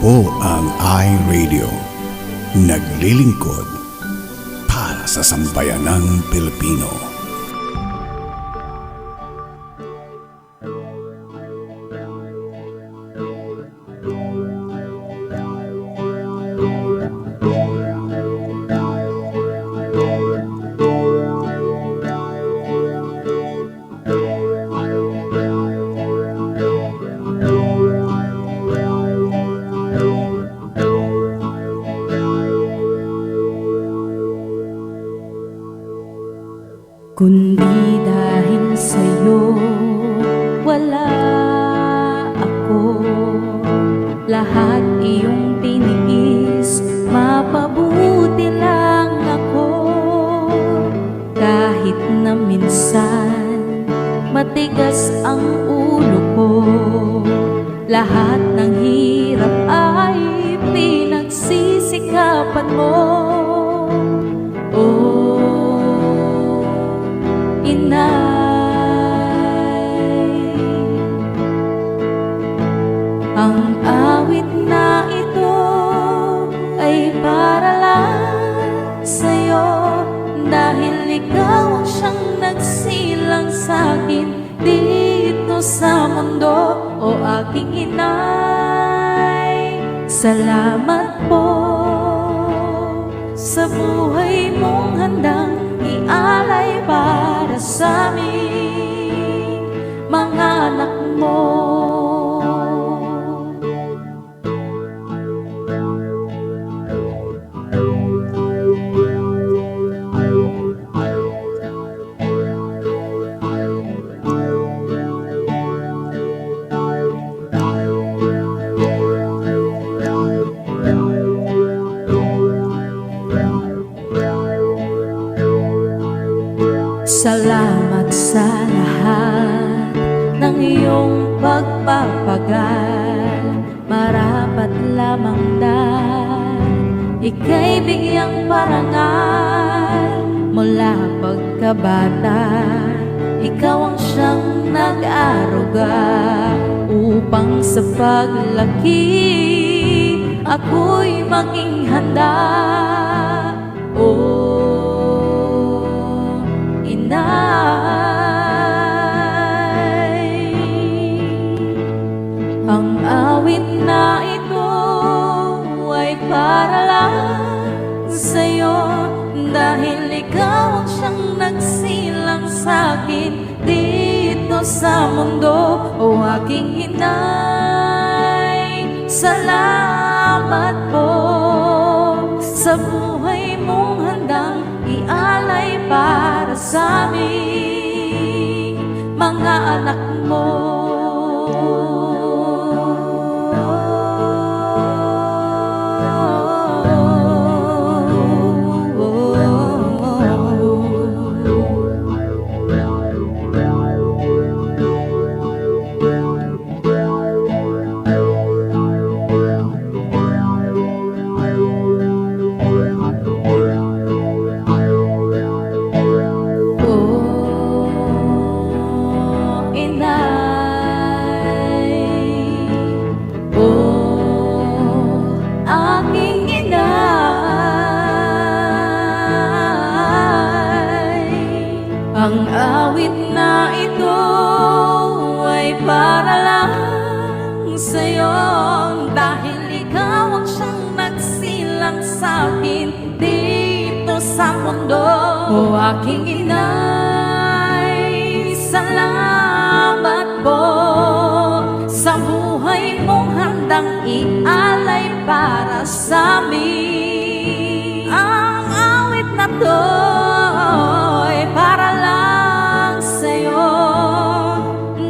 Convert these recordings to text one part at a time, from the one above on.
po ang iRadio. Naglilingkod para sa sambayanang Pilipino. Kundi dahil sa'yo wala ako, lahat iyong tiniis, mapabuti lang ako. Kahit na minsan matigas ang ulo ko, lahat ng hirap ay pinagsisikapan mo. Ang awit na ito ay para lang sa'yo, dahil ikaw ang siyang nagsilang sa'kin dito sa mundo, o aking inay. Salamat po sa buhay mong handang ialay para sa aming mga anak mo. Salamat sa lahat ng iyong pagpapagal. Marapat lamang dahil ika'y bigyang parangal. Mula pagkabata, ikaw ang siyang nag-aruga, upang sa paglaki ako'y maging handa. Ang awit na ito ay para lang sa'yo, dahil ikaw ang siyang nagsilang sa'kin dito sa mundo, o aking inay. Salamat po sa buhay mong handang ialay para sa aming mga anak mo. Ang awit na ito ay para lang sa'yo, dahil ikaw ang siyang nagsilang sa'kin dito sa mundo, o aking inay. Salamat po sa buhay mong handang ialay para sa amin. Ang awit na to ay para lang sa'yo,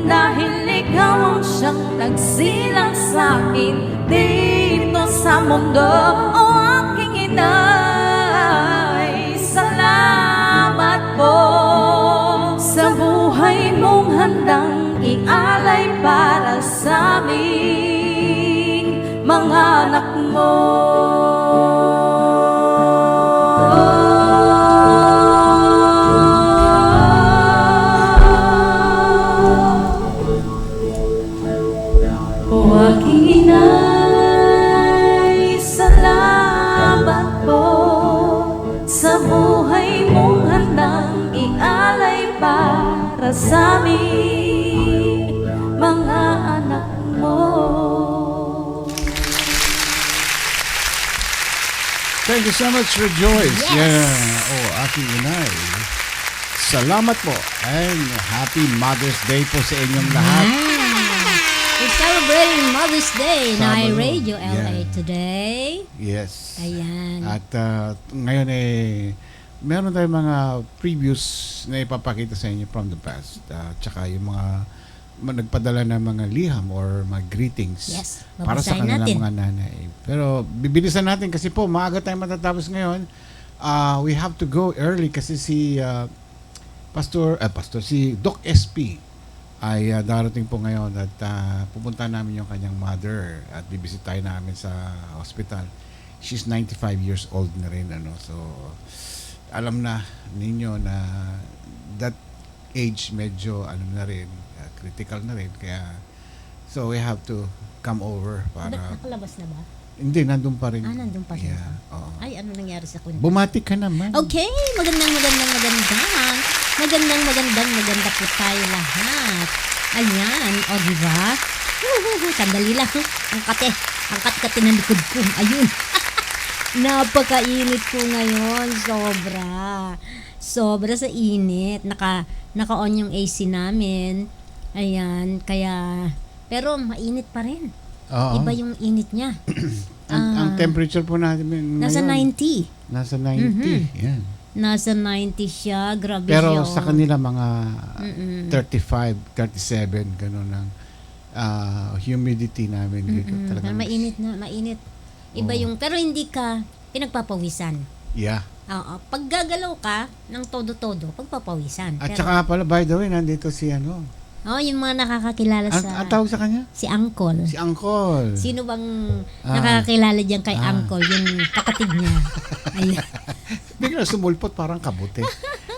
dahil ikaw ang siyang nagsilang sa'kin dito sa mundo, o aking inay. Salamat po sa buhay mong handang ialay para sa aming mga anak mo. O aking inay. sa aming mga anak mo. Thank you so much, Rejoice. Yes. Yeah. Oh, aking inay. Salamat po. And happy Mother's Day po sa inyong lahat. We're celebrating Mother's Day na Sabado. Radio LA Yeah. today. Yes. Ayan. At ngayon meron tayong mga previews na ipapakita sa inyo from the past. Tsaka yung mga nagpadala ng mga liham or mga greetings Yes, para sa babasahin kanilang natin. mga nanay. Pero bibilisan natin kasi po maaga tayong matatapos ngayon. We have to go early kasi si si Doc SP ay darating po ngayon at pupunta namin yung kanyang mother at bibisitahin namin sa hospital. She's 95 years old na rin, so alam na ninyo na that age medyo na rin, critical na rin, kaya so we have to come over para Nakalabas na ba? hindi, nandun pa rin. Nandun pa rin. Yeah, oo. Ay, ano nangyari sa kwento? Bumati ka naman. Okay, maganda po tayo lahat. Ayan, o diba? Sandali lang. Ang kate ng likod ko. Ayun. Napakainit po ngayon. Sobra sa init. Naka-on yung AC namin. Ayan, kaya, pero mainit pa rin. Oo. Iba yung init niya. Ang temperature po natin ngayon, Nasa 90. Nasa 90. Yan. Nasa 90 siya. Grabe Pero siya. sa kanila mga 35, 37, gano'n lang humidity namin dito. Talagang Mainit. Iba yung, pero hindi ka pinagpapawisan. Yeah. Oo. Pag gagalaw ka ng todo-todo, pagpapawisan. At Pero, saka pala, by the way, nandito si yung mga nakakakilala ang tawag sa kanya? si Uncle. Si Uncle. Sino bang nakakakilala diyan kay Uncle? Yung kapatid niya. Ayan. Bigla sumulpot, parang kabuti.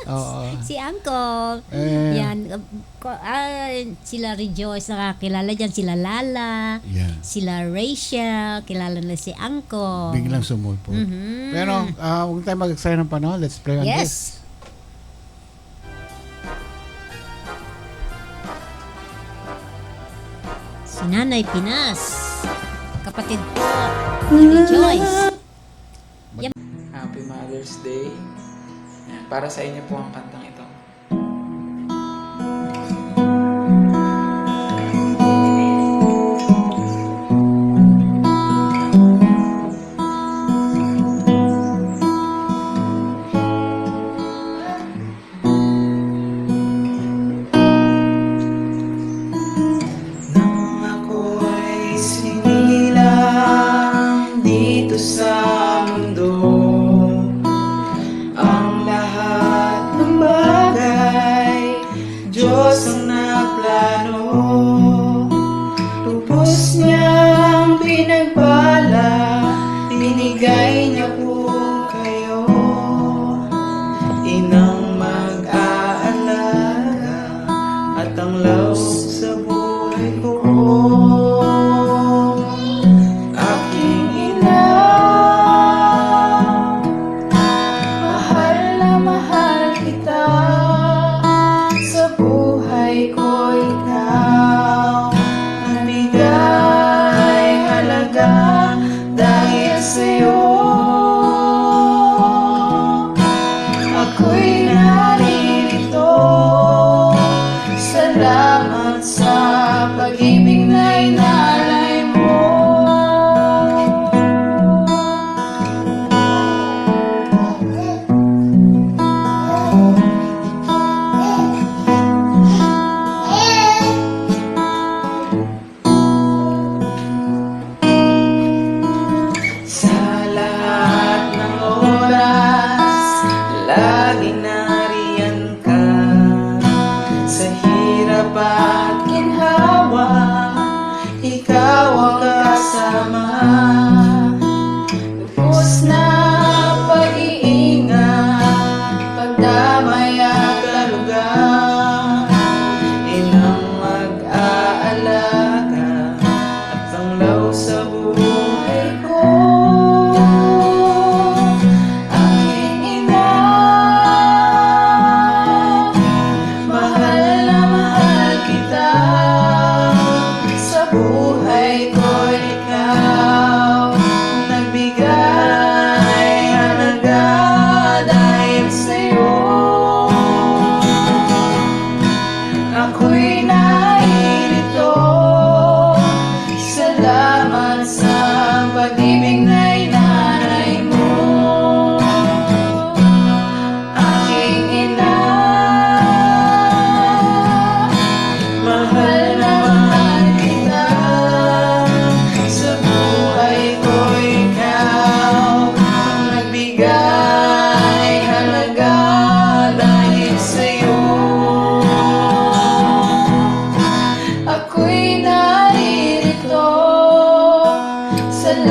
Oo. Si Uncle. Yan. Sila Rejoice nakakilala diyan. Sila Lala. Yeah. Sila Rachel. Kilala na si Uncle. Biglang sumulpot. Pero, huwag tayo mag-aksaya ng panahon. Let's play on Yes. this. Si Nanay Pinas. Kapatid po ni Rejoice. Happy Mother's Day. Ayan, para sa inyo po ang kantang ito. Nang ako'y sinilang dito sa mundo, ang lahat ng bagay Diyos ang nagplano. Lubos niyang pinagpala, binigay niya po kayo, inang mag-aalaga at ang love sa buhay ko. Aking ina, mahal na mahal kita, sa buhay ko ikaw nabigay halaga dahil sa'yo. Ako'y naririto, salamat sa pag-ibig na inalay mo. Sa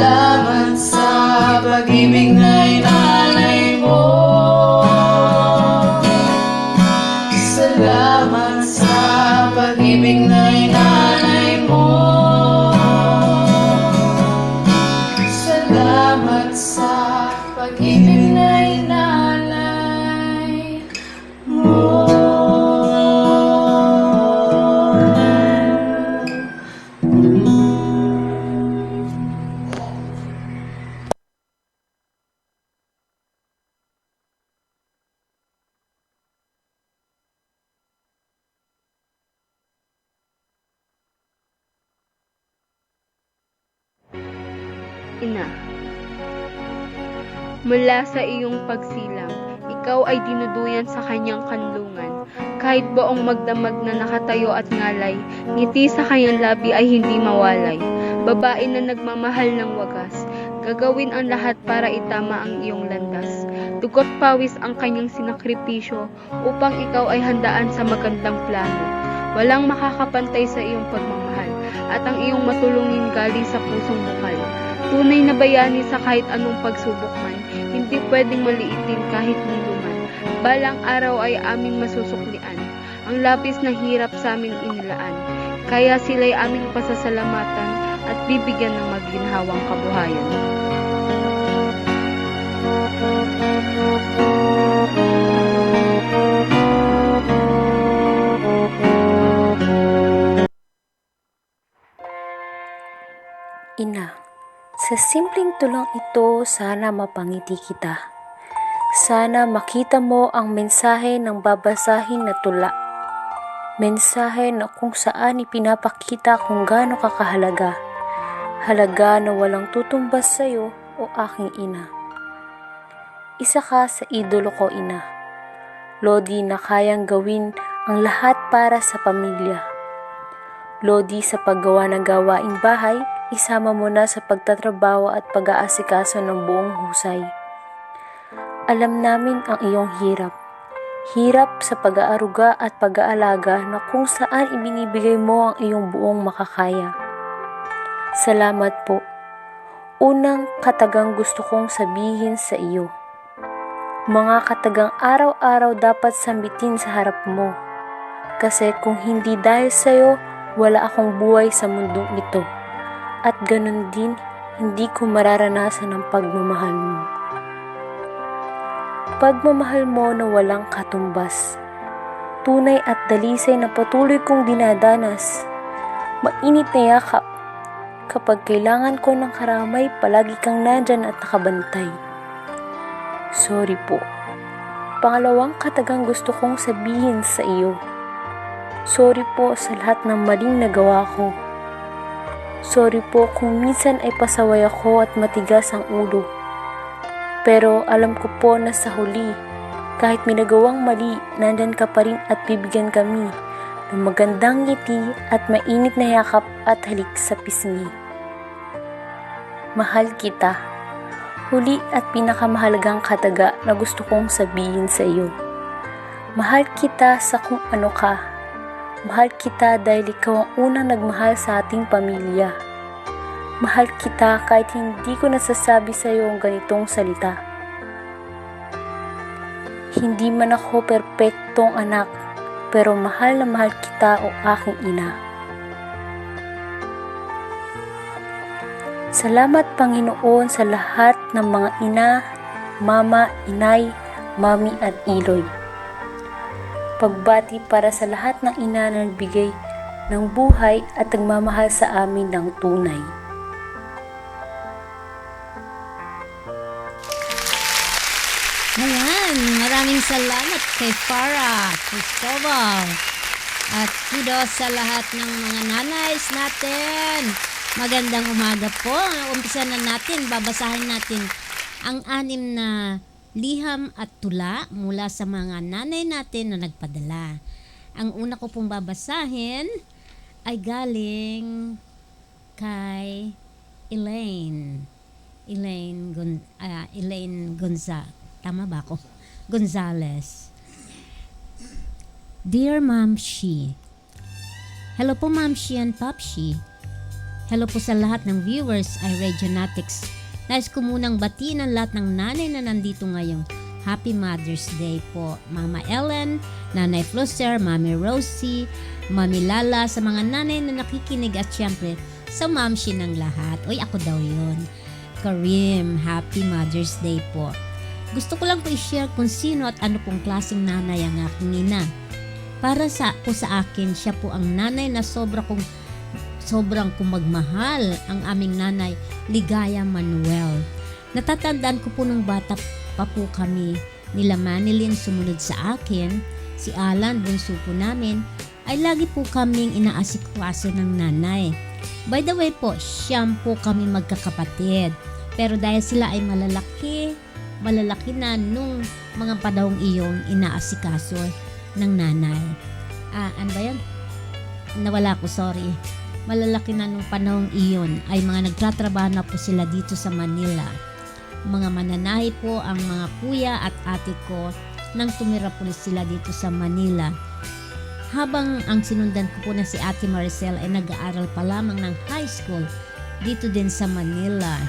Salamat sa pag-ibig na inalay mo. Salamat sa pag-ibig na inalay mo. Salamat sa pag-ibig na inalay mo. Ina, mula sa iyong pagsilang, ikaw ay dinuduyan sa kanyang kanlungan. Kahit baong magdamag na nakatayo at ngalay, ngiti sa kanyang labi ay hindi mawalay. Babae na nagmamahal ng wagas, gagawin ang lahat para itama ang iyong landas. Dugot pawis ang kanyang sinakripisyo upang ikaw ay handaan sa magandang plano. Walang makakapantay sa iyong pagmamahal at ang iyong matulungin galing sa pusong bukal. Tunay na bayani sa kahit anong pagsubok man, hindi pwedeng maliitin kahit mundo man. Balang araw ay aming masusuklian, ang labis na hirap sa aming inilaan. Kaya sila'y aming pasasalamatan at bibigyan ng maginhawang kabuhayan. Ina, sa simpleng tulang ito, sana mapangiti kita. Sana makita mo ang mensahe ng babasahin na tula. Mensahe na kung saan ipinapakita kung gaano ka kahalaga. Halaga na walang tutumbas sa'yo o aking ina. Isa ka sa idolo ko, ina. Lodi na kayang gawin ang lahat para sa pamilya. Lodi sa paggawa ng gawaing bahay, isama mo na sa pagtatrabaho at pag-aasikaso ng buong husay. Alam namin ang iyong hirap. Hirap sa pag-aaruga at pag-aalaga na kung saan ibinibigay mo ang iyong buong makakaya. Salamat po. Unang katagang gusto kong sabihin sa iyo. Mga katagang araw-araw dapat sambitin sa harap mo. Kasi kung hindi dahil sa iyo, wala akong buhay sa mundong ito. At ganun din, hindi ko mararanasan ang pagmamahal mo. Pagmamahal mo na walang katumbas. Tunay at dalisay na patuloy kong dinadanas. Mainit na yakap. Kapag kailangan ko ng karamay, palagi kang nandyan at nakabantay. Sorry po. Pangalawang katagang gusto kong sabihin sa iyo. Sorry po sa lahat ng maling nagawa ko. Sorry po kung minsan ay pasaway ako at matigas ang ulo. Pero alam ko po na sa huli, kahit may nagawang mali, nandyan ka pa rin at bibigyan kami ng magandang ngiti at mainit na yakap at halik sa pisngi. Mahal kita. Huli at pinakamahalagang kataga na gusto kong sabihin sa iyo. Mahal kita sa kung ano ka. Mahal kita dahil ikaw ang unang nagmahal sa ating pamilya. Mahal kita kahit hindi ko nasasabi sa iyo ang ganitong salita. Hindi man ako perpektong anak, pero mahal na mahal kita o aking ina. Salamat Panginoon sa lahat ng mga ina, mama, inay, mami at iloy. Pagbati para sa lahat ng ina na nagbigay ng buhay at nagmamahal sa amin ng tunay. Ayan, maraming salamat kay Farah Cristobal. At kudos sa lahat ng mga nanays natin. Magandang umaga po. Umpisa na natin, babasahin natin ang 6 na liham at tula mula sa mga nanay natin na nagpadala. Ang una ko pong babasahin ay galing kay Elaine. Elaine Tama ba ako? Gonzales. Dear Ma'am Shi. Hello po Ma'am Shi and Pop Shi. Hello po sa lahat ng viewers ay Regionatics. Nais ko munang batiin ang lahat ng nanay na nandito ngayong Happy Mother's Day po. Mama Ellen, Nanay Floster, Mami Rosie, Mami Lala, sa mga nanay na nakikinig at syempre sa mamshi ng lahat. Uy, ako daw yun. Karim, Happy Mother's Day po. Gusto ko lang po i-share kung sino at ano pong klaseng nanay ang aking ina. Para sa akin, siya po ang nanay na sobrang kong magmahal, ang aming nanay, Ligaya Manuel. Natatandaan ko po nung bata pa po kami, nila Manilyn sumunod sa akin, si Alan, bunso po namin, ay lagi po kaming inaasikaso ng nanay. By the way po, siyam po kami magkakapatid. Pero dahil sila ay malalaki na nung mga panahong iyong inaasikaso ng nanay. Ano ba yan? Nawala ko, sorry. Malalaki na nung panahong iyon ay mga nagtatrabaho na po sila dito sa Manila. Mga mananahi po ang mga kuya at ate ko nang tumira po sila dito sa Manila. Habang ang sinundan ko po na si Ate Maricel ay nag-aaral pa lamang ng high school dito din sa Manila.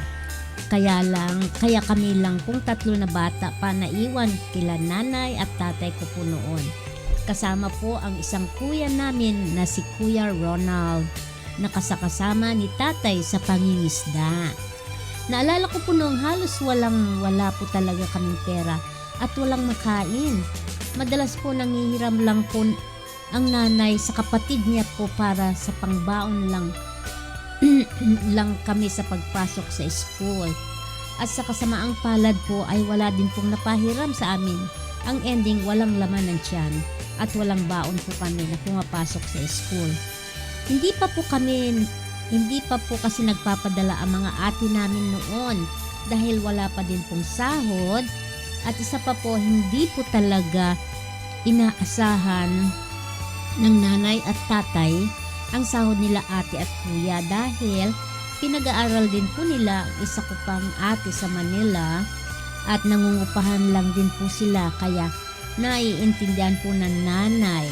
Kaya kami lang pong tatlo na bata pa naiwan kila nanay at tatay ko po noon. Kasama po ang isang kuya namin na si Kuya Ronald, nakasakasama ni tatay sa pangingisda. Naalala ko po noong halos wala po talaga kaming pera at walang makain. Madalas po nangihiram lang po ang nanay sa kapatid niya po para sa pangbaon lang kami sa pagpasok sa school. At sa kasamaang palad po ay wala din pong napahiram sa amin. Ang ending, walang laman ng tiyan at walang baon po kami na pumapasok sa school. Hindi pa po kasi nagpapadala ang mga ate namin noon dahil wala pa din pong sahod, at isa pa po, hindi po talaga inaasahan ng nanay at tatay ang sahod nila ate at kuya dahil pinag-aaral din po nila ang isa ko pang ate sa Manila at nangungupahan lang din po sila, kaya naiintindihan po ng nanay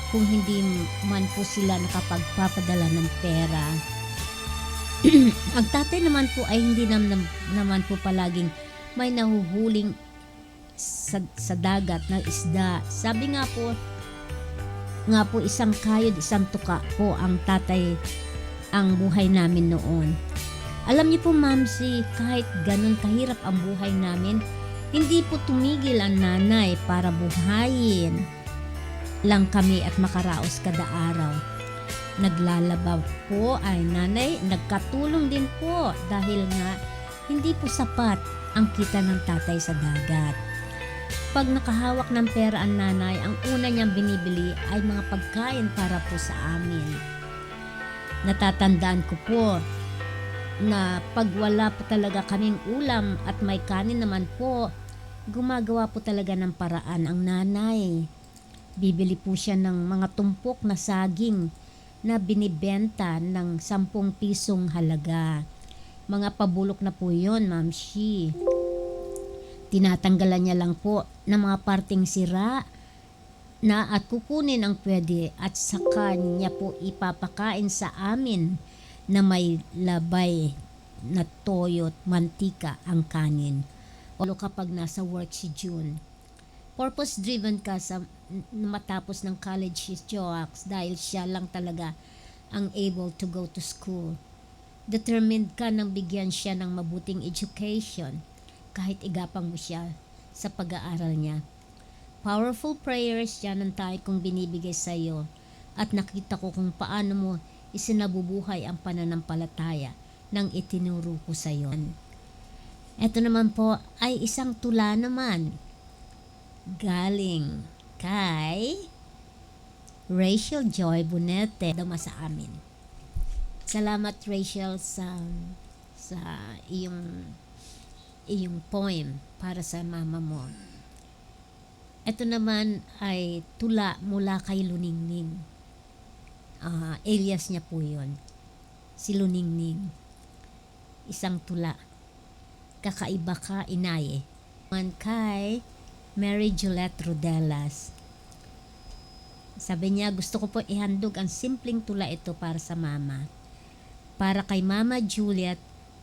kung hindi man po sila nakapagpapadala ng pera. Ang tatay naman po ay hindi naman po palaging may nahuhuling sa dagat na isda. Sabi nga po, isang kayod, isang tuka po ang tatay ang buhay namin noon. Alam niyo po, Mamsi, kahit ganun kahirap ang buhay namin, hindi po tumigil ang nanay para buhayin lang kami at makaraos kada araw. Naglalaba po ay nanay, nagkatulong din po dahil nga hindi po sapat ang kita ng tatay sa dagat. Pag nakahawak ng pera ang nanay, ang una niyang binibili ay mga pagkain para po sa amin. Natatandaan ko po na pag wala po talaga kaming ulam at may kanin naman po, gumagawa po talaga ng paraan ang nanay. Bibili po siya ng mga tumpok na saging na binibenta ng 10 pisong halaga. Mga pabulok na po yun, Ma'am Shi. Tinatanggalan niya lang po ng mga parteng sira na at kukunin ang pwede at saka niya po ipapakain sa amin na may labay na toyo at mantika ang kanin. O kapag nasa work si June. Purpose-driven ka sa matapos ng college si Joax dahil siya lang talaga ang able to go to school. Determined ka nang bigyan siya ng mabuting education kahit igapang mo siya sa pag-aaral niya. Powerful prayers yan ang tayo kong binibigay sa iyo at nakita ko kung paano mo isinabubuhay ang pananampalataya ng itinuro ko sa iyo. Ito naman po ay isang tula naman galing kay Rachel Joy Bonete dama sa amin. Salamat, Rachel, sa iyong poem para sa mama mo. Ito naman ay tula mula kay Luningning. Alias niya po yun. Si Luningning. Isang tula. Kakaiba ka, inaye. Man kay Mary Juliet Rodelas. Sabi niya, gusto ko po ihandog ang simpleng tula ito para sa mama. para kay Mama Juliet,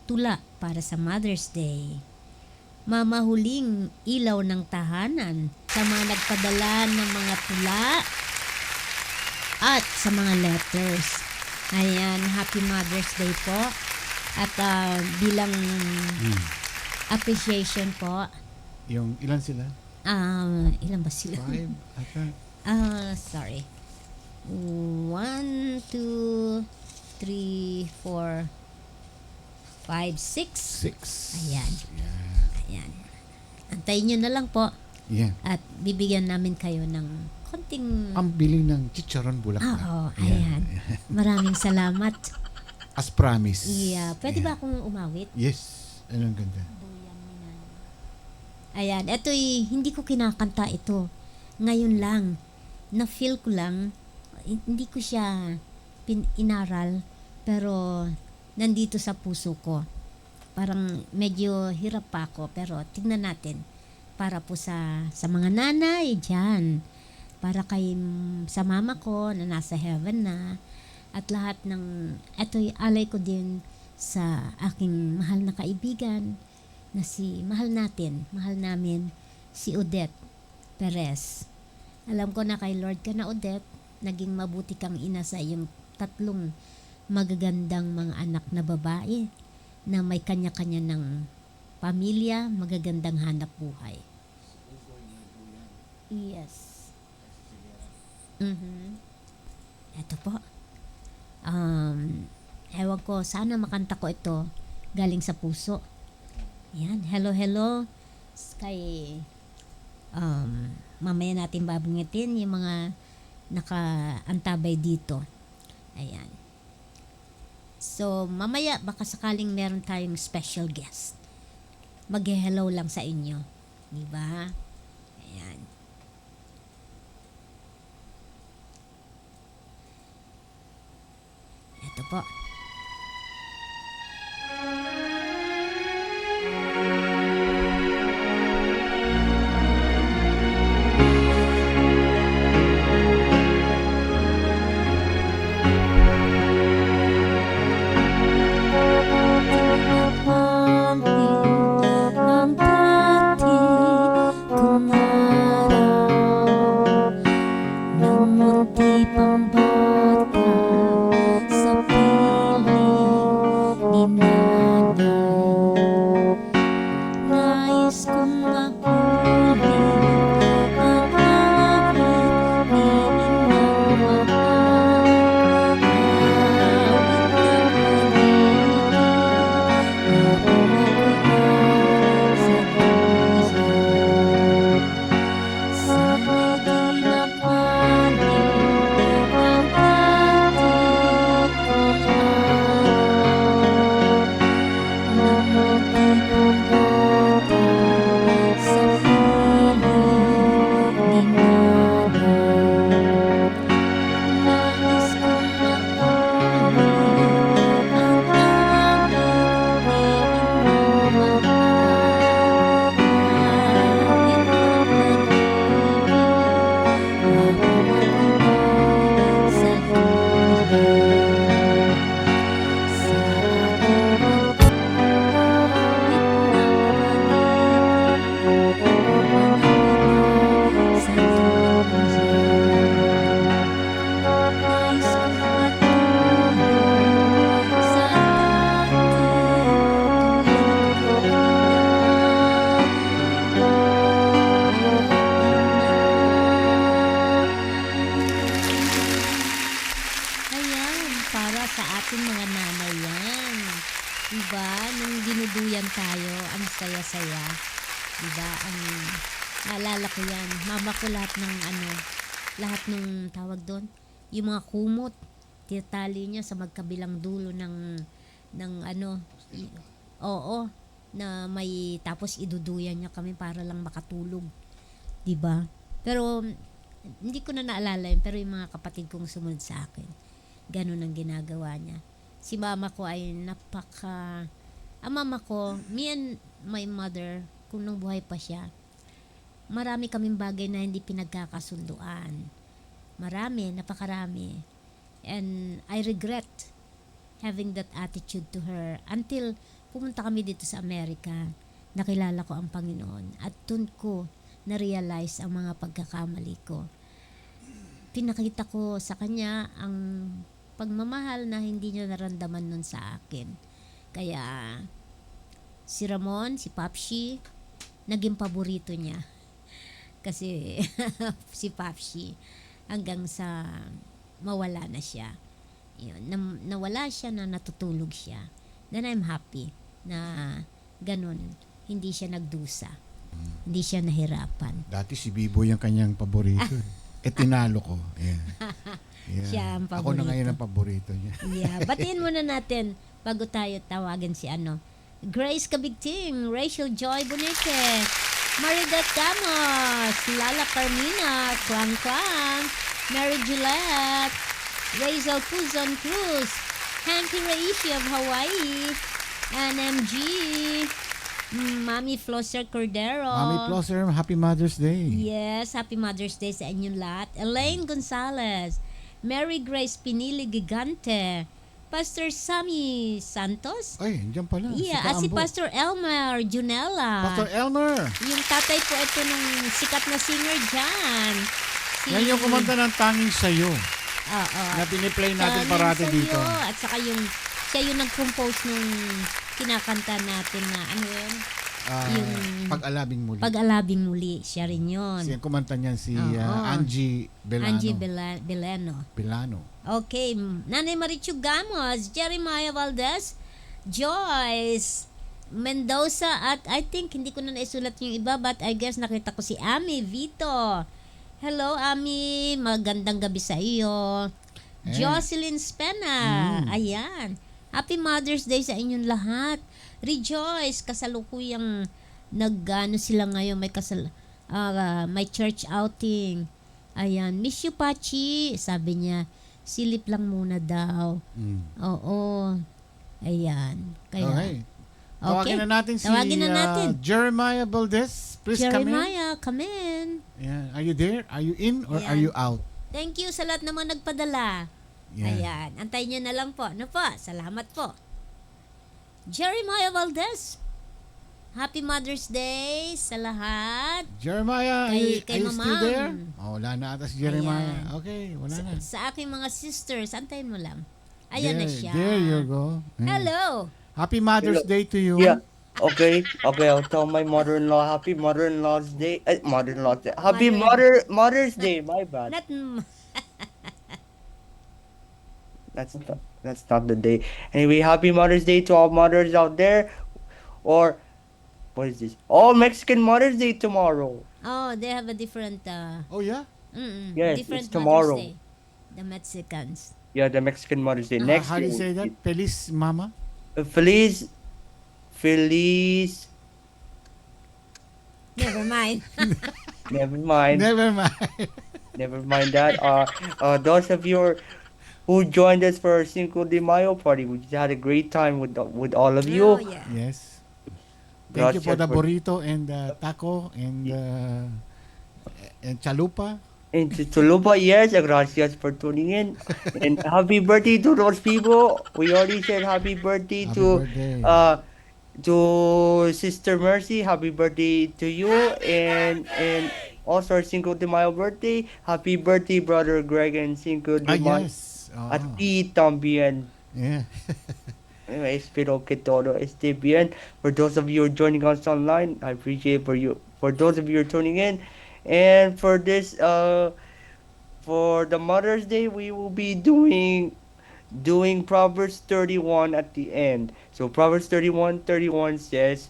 tula para sa Mother's Day. Mamahuling ilaw ng tahanan sa mga nagpadala ng mga tula at sa mga letters. Ayan, Happy Mother's Day po. At bilang appreciation po, Yung ilan sila? ilan ba sila? 5 ata. Sorry. 1, 2, 3, 4, 5, 6. 6. Ayan. Yeah. Ayan. Antayin nyo na lang po Yeah. at bibigyan namin kayo ng konting... Ang bili ng chicharon bulaklak. Oo, Yeah. ayan. Maraming salamat. As promised. Yeah. Pwede ba akong umawit? Yes. Anong ganda? Ayan. Ito'y hindi ko kinakanta ito. Ngayon lang. Na-feel ko lang. Hindi ko siya inaral. Pero nandito sa puso ko. Parang medyo hirap pa ako. Pero tignan natin. Para po sa mga nanay dyan. Para kay sa mama ko na nasa heaven na. At lahat ng, eto'y alay ko din sa aking mahal na kaibigan na mahal namin, si Odette Perez. Alam ko na kay Lord ka na, Odette, naging mabuti kang ina sa iyong 3 magagandang mga anak na babae na may kanya-kanya ng pamilya, magagandang hanap buhay. Yes. Ito po. Ewan ko, sana makanta ko ito galing sa puso. Yan, hello kay mamaya natin babungitin yung mga nakaantabay dito. Ayan. So, mamaya baka sakaling meron tayong special guest. Mag-hello lang sa inyo. Diba? Ayan. Ito po. Ang dati kong araw nang munti pang bata sa piling ni nanay. Nais kong mahuli ang awit ni inang mahal. Awit ng pag-ibig habang ako'y nasa buhay. Sana'y di mapalit ang dati kong araw nang munti pang bata sa piling ni nanay. Nais kong mahuli ang awit ni inang mahal. Awit ng pag-ibig habang ako'y nasa buhay. Sa aking awit ng pag-ibig habang ako'y nasa buhay. Nais kong matulog sa dating Ayan, para sa ating mga nanay yan. Diba? Nung dinuduyan tayo, ang saya-saya. Diba? Ang naalala ko yan. Mama ko lahat ng tawag doon, yung mga kumot, titali niya sa magkabilang dulo ng oo, na may, tapos iduduyan niya kami para lang makatulog. Diba? Pero, hindi ko na naalala yun, pero yung mga kapatid kong sumunod sa akin, ganun ang ginagawa niya. Si mama ko ay ang mama ko, me and my mother, kung nung buhay pa siya, marami kaming bagay na hindi pinagkakasunduan. Napakarami. And I regret having that attitude to her until pumunta kami dito sa Amerika. Nakilala ko ang Panginoon at dun ko na-realize ang mga pagkakamali ko. Pinakita ko sa kanya ang pagmamahal na hindi niya naramdaman nun sa akin. Kaya si Ramon, si Papshi, naging paborito niya. Kasi si Papshi hanggang sa mawala na siya. Yun, nawala siya na natutulog siya. Then I'm happy na ganun. Hindi siya nagdusa. Hindi siya nahirapan. Dati si Bibo yung kanyang paborito. Tinalo ko. Yeah. Yeah. Siya ang Ako na paborito. ngayon ang paborito niya. Yeah, batiin muna natin bago tayo tawagan si Grace Kabigting, Rachel Joy Bonete, Maridet Damos, Lala Carmina, Kwang Kwang, Mary Gillette, Razel Puzon Cruz, Hanky Raishi of Hawaii, NMG, Mami Flosser Cordero. Mami Plosser, Happy Mother's Day. Yes, Happy Mother's Day sa inyong lahat. Elaine Gonzalez, Mary Grace Pinili Gigante, Pastor Sammy Santos. Ay, andyan pala. Yeah, at si Kaambo. Pastor Elmer Junella. Pastor Elmer. Yung tatay po ito ng sikat na singer dyan. Yan yung kumanta ng Tanging Sayo Oo. na piniplay natin Tanging parati Sa'yo. dito. At saka siya yung nag-compose nung kinakanta natin na yun? Yung Pag-alabing muli. Pag-alabing muli. Siya rin yun. Yung kumanta niyan si Oo. Angie Belano. Angie Beleno. Belano. Okay, Nanay Marichu Gamos, Jeremiah Valdez, Joyce Mendoza, at I think hindi ko na naisulat yung iba, but I guess nakita ko si Ami Vito. Hello Ami, magandang gabi sa iyo. Jocelyn Spena, ayan. Happy Mother's Day sa inyong lahat. Rejoice, kasalukuyang sila ngayon, may church outing. Ayan, miss you Pachi, sabi niya. Silip lang muna daw. Oo. Ayan. Kaya, Okay. Tawagin na natin si Tawagin na natin. Jeremiah Valdez. Please come in. Jeremiah, come in. Yeah. Are you there? Are you in or are Ayan. you out? Thank you sa lahat ng mga nagpadala. Yeah. Ayan. Antayin nyo na lang po. Ano po? Salamat po. Jeremiah Valdez. Happy Mother's Day sa lahat. Jeremiah, are you Kay still Mamang. there? Oh, wala na ata si Jeremiah. Ayan. Okay, wala na. Sa aking mga sisters, antayin mo lang. Ayan na siya. There you go. Yeah. Hello. Happy Mother's Day to you. Yeah. Okay. I'll tell my mother-in-law Happy Mother-in-law's Day. Mother-in-law's Day. Happy Mother's Day. My bad. Not, That's not the day. Anyway, Happy Mother's Day to all mothers out there. Or what is this? All Mexican Mother's Day tomorrow. oh, they have a different, Oh, yeah? Yes, different it's tomorrow. Mother's Day. The Mexicans. Yeah, the Mexican Mother's Day. Next How do you say that? Feliz Mama? Feliz. Never mind. Never mind. Never mind. Never mind that. Those of you who joined us for our Cinco de Mayo party, we just had a great time with all of you. Oh, yeah. Yes. Thank you for Gracias the burrito and the taco and chalupa. And to Tulupa, yes, gracias for tuning in. And happy birthday to those people. We already said happy birthday Happy to birthday. to Sister Mercy. Happy birthday to you, and also our Cinco de Mayo birthday. Happy birthday, Brother Greg, and Cinco de Mayo. Yes. Oh. At ti también. Yeah. Anyway, espero que todo esté bien. For those of you who are joining us online, I appreciate for those of you who are tuning in. And for this, for the Mother's Day, we will be doing Proverbs 31 at the end. So Proverbs 31:31 says,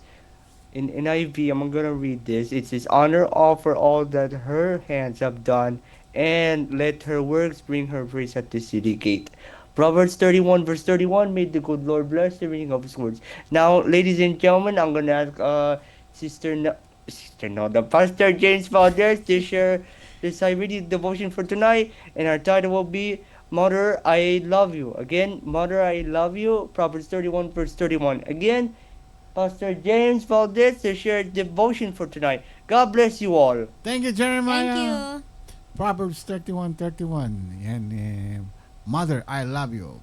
in NIV, I'm gonna read this. It says, "Honor all for all that her hands have done, and let her works bring her praise at the city gate." Proverbs 31 verse 31, may the good Lord bless the reading of his words. Now, ladies and gentlemen, I'm gonna ask the Pastor James Valdez to share this reading devotion for tonight, and our title will be Mother, I Love You. Again, Mother, I Love You, Proverbs 31 verse 31. Again, Pastor James Valdez to share devotion for tonight. God bless you all. Thank you, Jeremiah. Thank you. Proverbs 31:31. And Mother, I love you.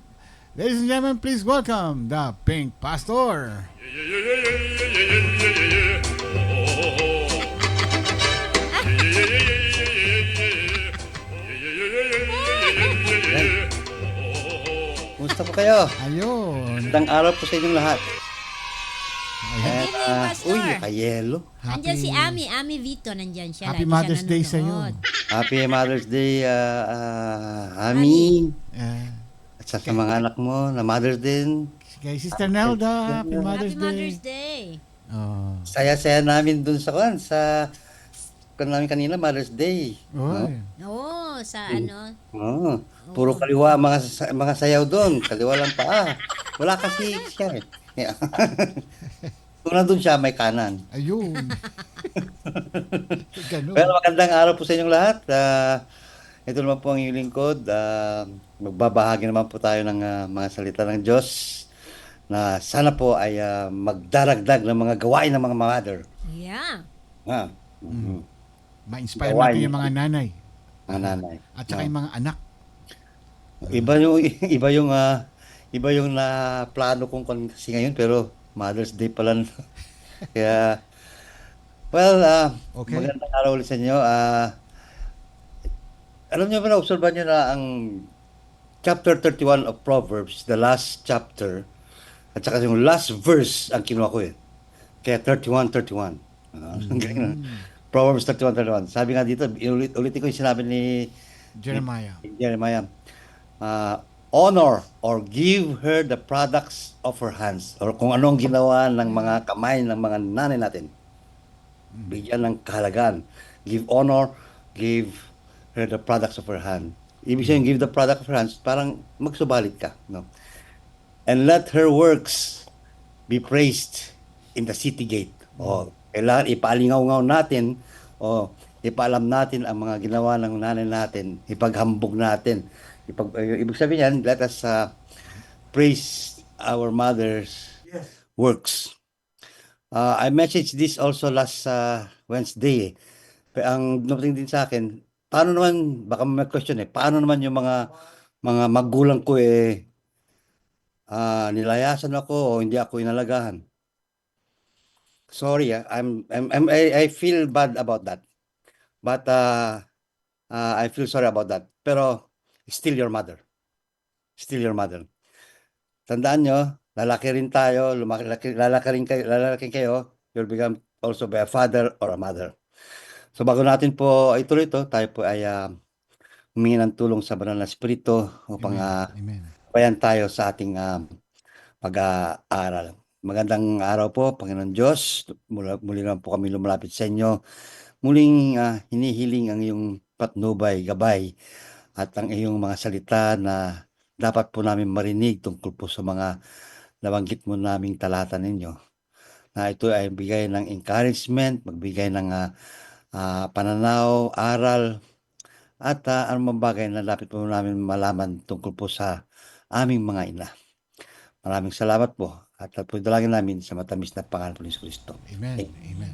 Ladies and gentlemen, please welcome the Pink Pastor. Kumusta po kayo? Ayun. Magandang araw po sa inyong lahat. Ayan. Good evening, Pastor. Uy, nakayelo. Nandyan si Ami Vito, nandyan siya. Happy Lagi siya Mother's Day sa iyo. nanonood. Happy Mother's Day, Ami. At sa mga anak mo, na Mother's din. Kay Sister Nelda, Happy Mother's Happy Mother's Day. Oh. Saya-saya namin dun sa namin kanina, Mother's Day. Oy. Oo, sa ano. Oh, puro kaliwa mga sayaw doon. Kaliwa lang paa. Wala kasi siya eh. Kung nandun siya, may kanan. Ayun. Ganun. Pero magandang araw po sa inyong lahat. Ito naman po ang inyong lingkod. Magbabahagi naman po tayo ng mga salita ng Diyos na sana po ay magdaragdag ng mga gawain ng mga mother. Yeah. Ah, mhm. Ma-inspire Gawain. natin yung mga nanay Mga nanay. at saka yung mga anak. Iba yung na plano kong kasi ngayon pero Mother's Day pala. Kaya Okay. magandang araw ulit sa inyo. Alam niyo ba, na-obserban niyo na ang chapter 31 of Proverbs, the last chapter, at saka yung last verse ang kinuha ko eh. Kaya 31:31. Ganun. Proverbs 31:31. Sabi nga dito, ulitin ko yung sinabi ni Jeremiah. Honor or give her the products of her hands, or kung anong ginawa ng mga kamay ng mga nanay natin. Bigyan ng kahalagaan. Give honor, give her the products of her hand. Ibig sabihin, give the product of her hands, parang magsubalit ka. No? And let her works be praised in the city gate. O, kailangan ipaalingaw-ngaw natin, o ipaalam natin ang mga ginawa ng nanay natin, ipaghambog natin. Ibig sabihin yan, let us praise our mother's works. I messaged this also last Wednesday. Ang dumating din sa akin, paano naman, baka may question paano naman yung mga magulang ko nilayasan ako o hindi ako inalagahan? Sorry, I feel bad about that. But I feel sorry about that. Pero still your mother. Still your mother. Tandaan nyo, lalaki rin tayo, lalaki kayo, you'll become also by a father or a mother. So bago natin po ituloy ito, tayo po ay humingi ng tulong sa banal na espiritu upang Amen. bayan tayo sa ating pag-aaral. Magandang araw po, Panginoon Diyos. Muli naman po kami lumalapit sa inyo. Muling hinihiling ang iyong patnubay, gabay, at ang iyong mga salita na dapat po namin marinig tungkol po sa mga nabanggit mo naming talata ninyo. Na ito ay bigay ng encouragement, magbigay ng pananaw, aral, at anumang bagay na dapat po namin malaman tungkol po sa aming mga ina. Maraming salamat po at po dalangin namin sa matamis na pangalan po ni Kristo. Amen. Amen.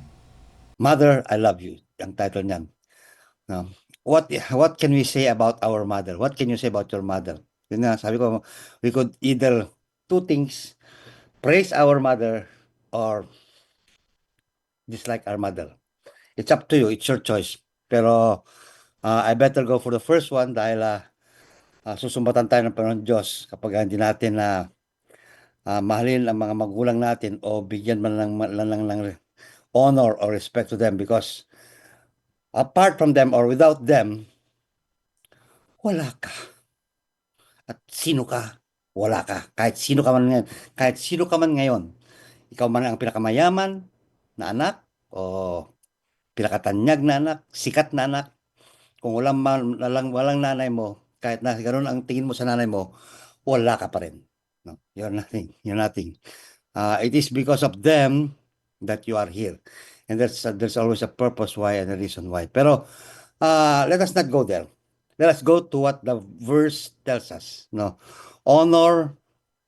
Mother, I love you. Ang title niyan. What can we say about our mother? What can you say about your mother? Yun nga, sabi ko, we could either two things, praise our mother or dislike our mother. It's up to you. It's your choice. Pero I better go for the first one dahil susumbatan tayo ng Panginoon Diyos kapag hindi natin mahalin ang mga magulang natin o bigyan man ng honor or respect to them, because apart from them or without them, wala ka. At sino ka? Wala ka. Kahit sino ka man ngayon, ikaw man ang pinakamayaman na anak o pinakatanyag na anak, sikat na anak, kung walang nanay mo, kahit na ganoon ang tingin mo sa nanay mo, wala ka pa rin. No, you're nothing. You're nothing. It is because of them that you are here. And there's always a purpose why and a reason why. Pero let us not go there. Let us go to what the verse tells us. No, honor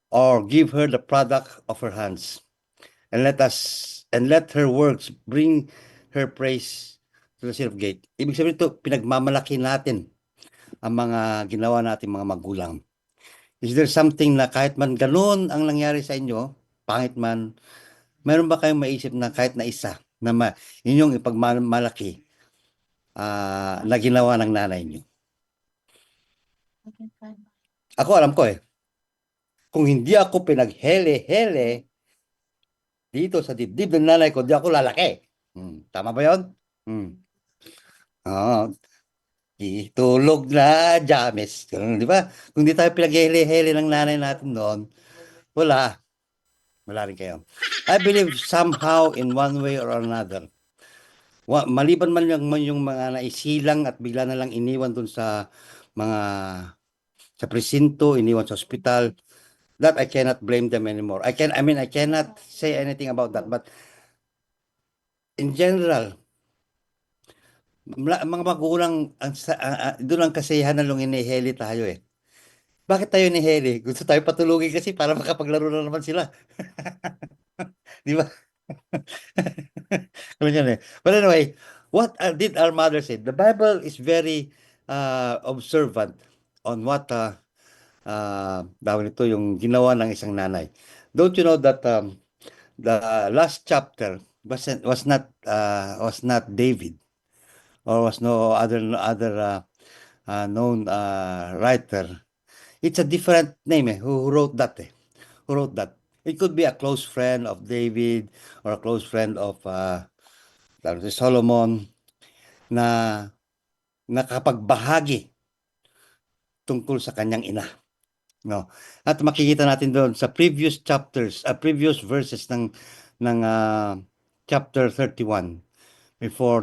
or give her the product of her hands, and let her works bring her praise to the city of gate. Ibig sabihin ito, pinagmamalaki natin ang mga ginawa natin mga magulang. Is there something na kahit man ganun ang nangyari sa inyo, pangit man, meron ba kayong maisip na kahit na isa na inyong ipagmalaki na ginawa ng nanay niyo? Ako alam ko eh, kung hindi ako pinaghele-hele dito sa dibdib ng nanay ko, di ako lalaki. Tama ba yun? Oo. Tulog na, James. Ganun, di ba? Kung di tayo pinaghele-hele ng nanay natin noon, wala. Wala rin kayo. I believe somehow in one way or another, maliban man yung mga naisilang at bigla na lang iniwan dun sa mga sa presinto, iniwan sa ospital, that I cannot blame them anymore. I cannot say anything about that. But in general, mga magulang, doon ang kasiyahan na iniheli tayo eh. Bakit tayo iniheli? Gusto tayo patulugin kasi para makapaglaro na naman sila. Di ba? But anyway, what did our mother say? The Bible is very observant on what nito yung ginawa ng isang nanay. Don't you know that the last chapter was not David, or was no other known writer. It's a different name who wrote that. Who wrote that? It could be a close friend of David or a close friend of Solomon na nakapagbahagi tungkol sa kanyang ina. No. At makikita natin doon sa previous chapters, previous verses ng chapter 31 before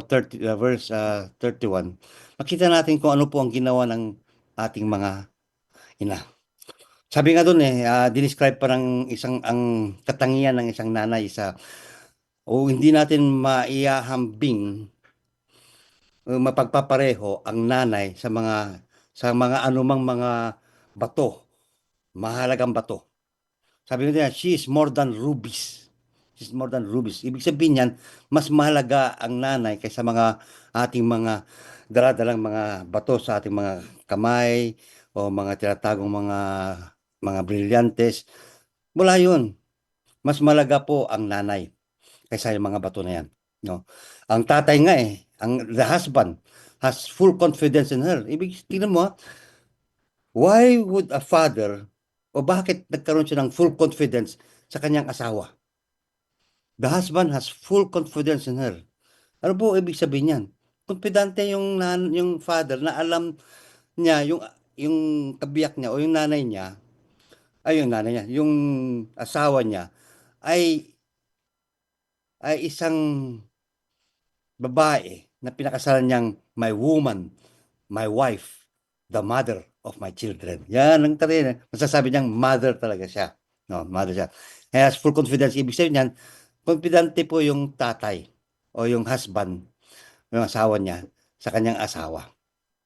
verse 31. Makita natin kung ano po ang ginawa ng ating mga ina. Sabi nga doon dinescribe pa ng ang katangian ng isang nanay sa hindi natin maihahambing mapagpapareho ang nanay sa mga anumang mga bato, mahalagang bato. Sabi nila, she is more than rubies. She's more than rubies. Ibig sabihin niyan, mas mahalaga ang nanay kaysa mga ating mga daladalang mga bato sa ating mga kamay o mga tinatagong mga brilyantes. Wala yun. Mas mahalaga po ang nanay kaysa yung mga bato na yan. No? Ang tatay nga the husband has full confidence in her. Ibig tingnan mo, why would a father, o bakit nagkaroon siya ng full confidence sa kanyang asawa? The husband has full confidence in her. Ano po ibig sabihin niyan? Confidente yung father na alam niya yung kabiyak niya o yung nanay niya, yung asawa niya ay isang babae na pinakasalan niyang my woman, my wife, the mother of my children. Yan ang tarin. Masasabi niyang mother talaga siya. No, mother siya. Kaya has full confidence. Ibig sabihin niyan, confidente po yung tatay o yung husband, yung asawa niya sa kanyang asawa.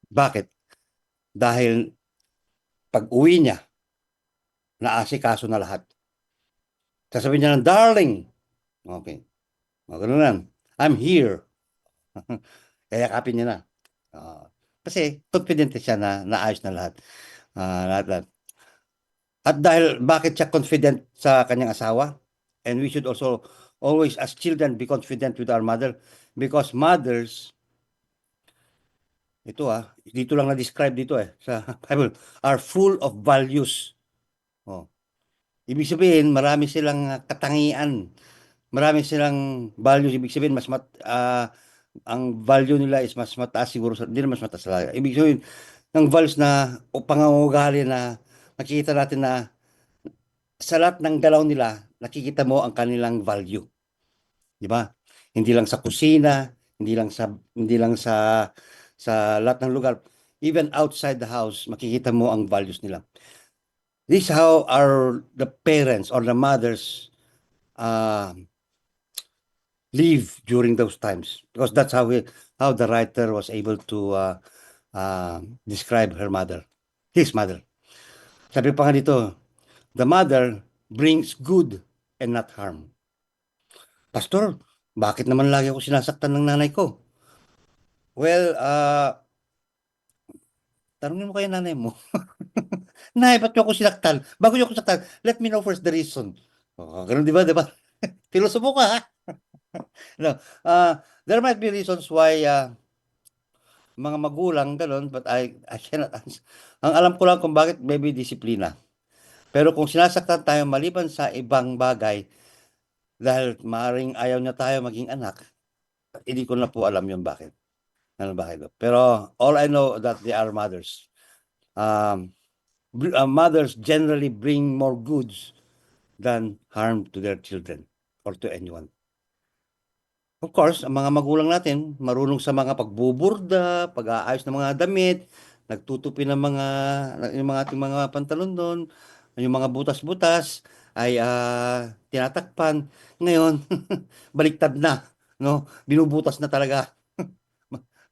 Bakit? Dahil pag uwi niya, naasikaso na lahat. Sasabihin niya ng darling. Okay. Ganun lang. I'm here. Kaya kapin niya na. Kasi confident siya na naayos na lahat. Lahat. At dahil bakit siya confident sa kanyang asawa? And we should also always as children be confident with our mother, because mothers, dito lang na-describe dito sa Bible, are full of values. Ibig sabihin, marami silang katangian. Marami silang values. Ibig sabihin, ang value nila is mas mataas siguro. Hindi na mas mataas talaga. Ibig sabihin, ng values na o pangangugali na makikita natin na sa lahat ng galaw nila, nakikita mo ang kanilang value. Di ba? Hindi lang sa kusina, hindi lang sa lahat ng lugar. Even outside the house, makikita mo ang values nila. This is how the parents or the mothers live during those times, because that's how the writer was able to describe his mother. Sabi pa nga dito, the mother brings good and not harm. Pastor, bakit naman lagi ako sinasaktan ng nanay ko? Well, tanungin mo kaya nanay mo. Nay, ba't niyo ako sinaktan? Bago niyo ako saktan, let me know first the reason. Oh, ganun, di ba? Di ba? Pilosopo ka, ha? No, there might be reasons why mga magulang, ganun, but I cannot answer. Ang alam ko lang kung bakit, maybe disiplina. Pero kung sinasaktan tayo maliban sa ibang bagay, dahil maaaring ayaw niya tayo maging anak, hindi ko na po alam yung bakit. Ano bakit? Pero all I know that they are mothers. Um, mothers generally bring more goods than harm to their children or to anyone. Of course, ang mga magulang natin marunong sa mga pagbuburda, pag-aayos ng mga damit, nagtutupi ng yung mga ating mga pantalon doon, yung mga butas-butas ay tinatakpan. Ngayon, baliktad na, no? Binubutas na talaga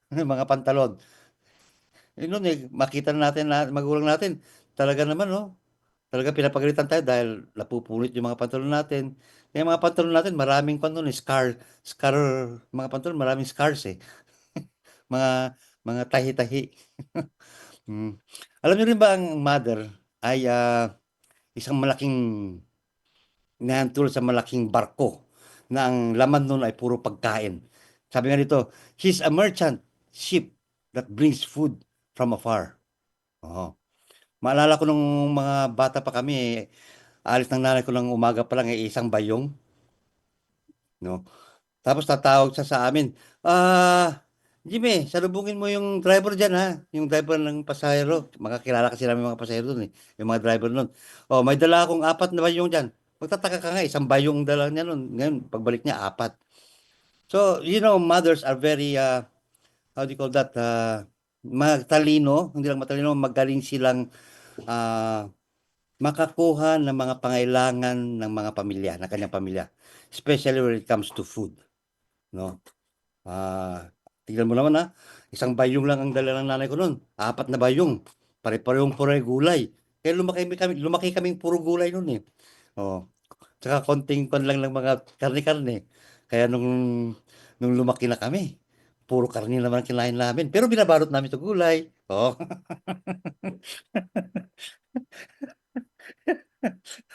yung mga pantalon. Noon makita natin na magulang natin, talaga naman, no? Talaga pinapagalitan tayo dahil napupunit yung mga pantalon natin. Kaya mga pantalon natin, maraming scar, mga pantalon, maraming scars eh. Mga tahi-tahi. Hmm. Alam niyo rin ba ang mother ay isang malaking nahantol sa malaking barko na ang laman nun ay puro pagkain. Sabi nga dito, she's a merchant ship that brings food from afar. Oo. Maalala ko nung mga bata pa kami, alis ng nanay ko ng umaga pa lang, isang bayong, no? Tapos tatawag siya sa amin, Jimmy, salubungin mo yung driver diyan, ha? Yung driver ng pasahero. Makakilala kasi namin mga pasahero dun, eh, yung mga driver nun. Oh, may dala akong 4 na bayong diyan. Magtataka ka nga, isang bayong dala niya nun. Ngayon, pagbalik niya, 4. So, mothers are very, how do you call that? Matalino, hindi lang matalino, magaling silang ah, makakuha ng mga pangailangan ng mga pamilya, ng kanyang pamilya. Especially when it comes to food, no? Tignan mo naman, isang bayong lang ang dala ng nanay ko noon. 4 na bayong. Pare-parehong puro gulay. Kaya lumaki kaming puro gulay noon eh. Oh. Tsaka konting pan lang ng mga karne-karne. Kaya nung lumaki na kami, puro karne naman ang kinain namin. Pero binabalot namin sa gulay. Oh.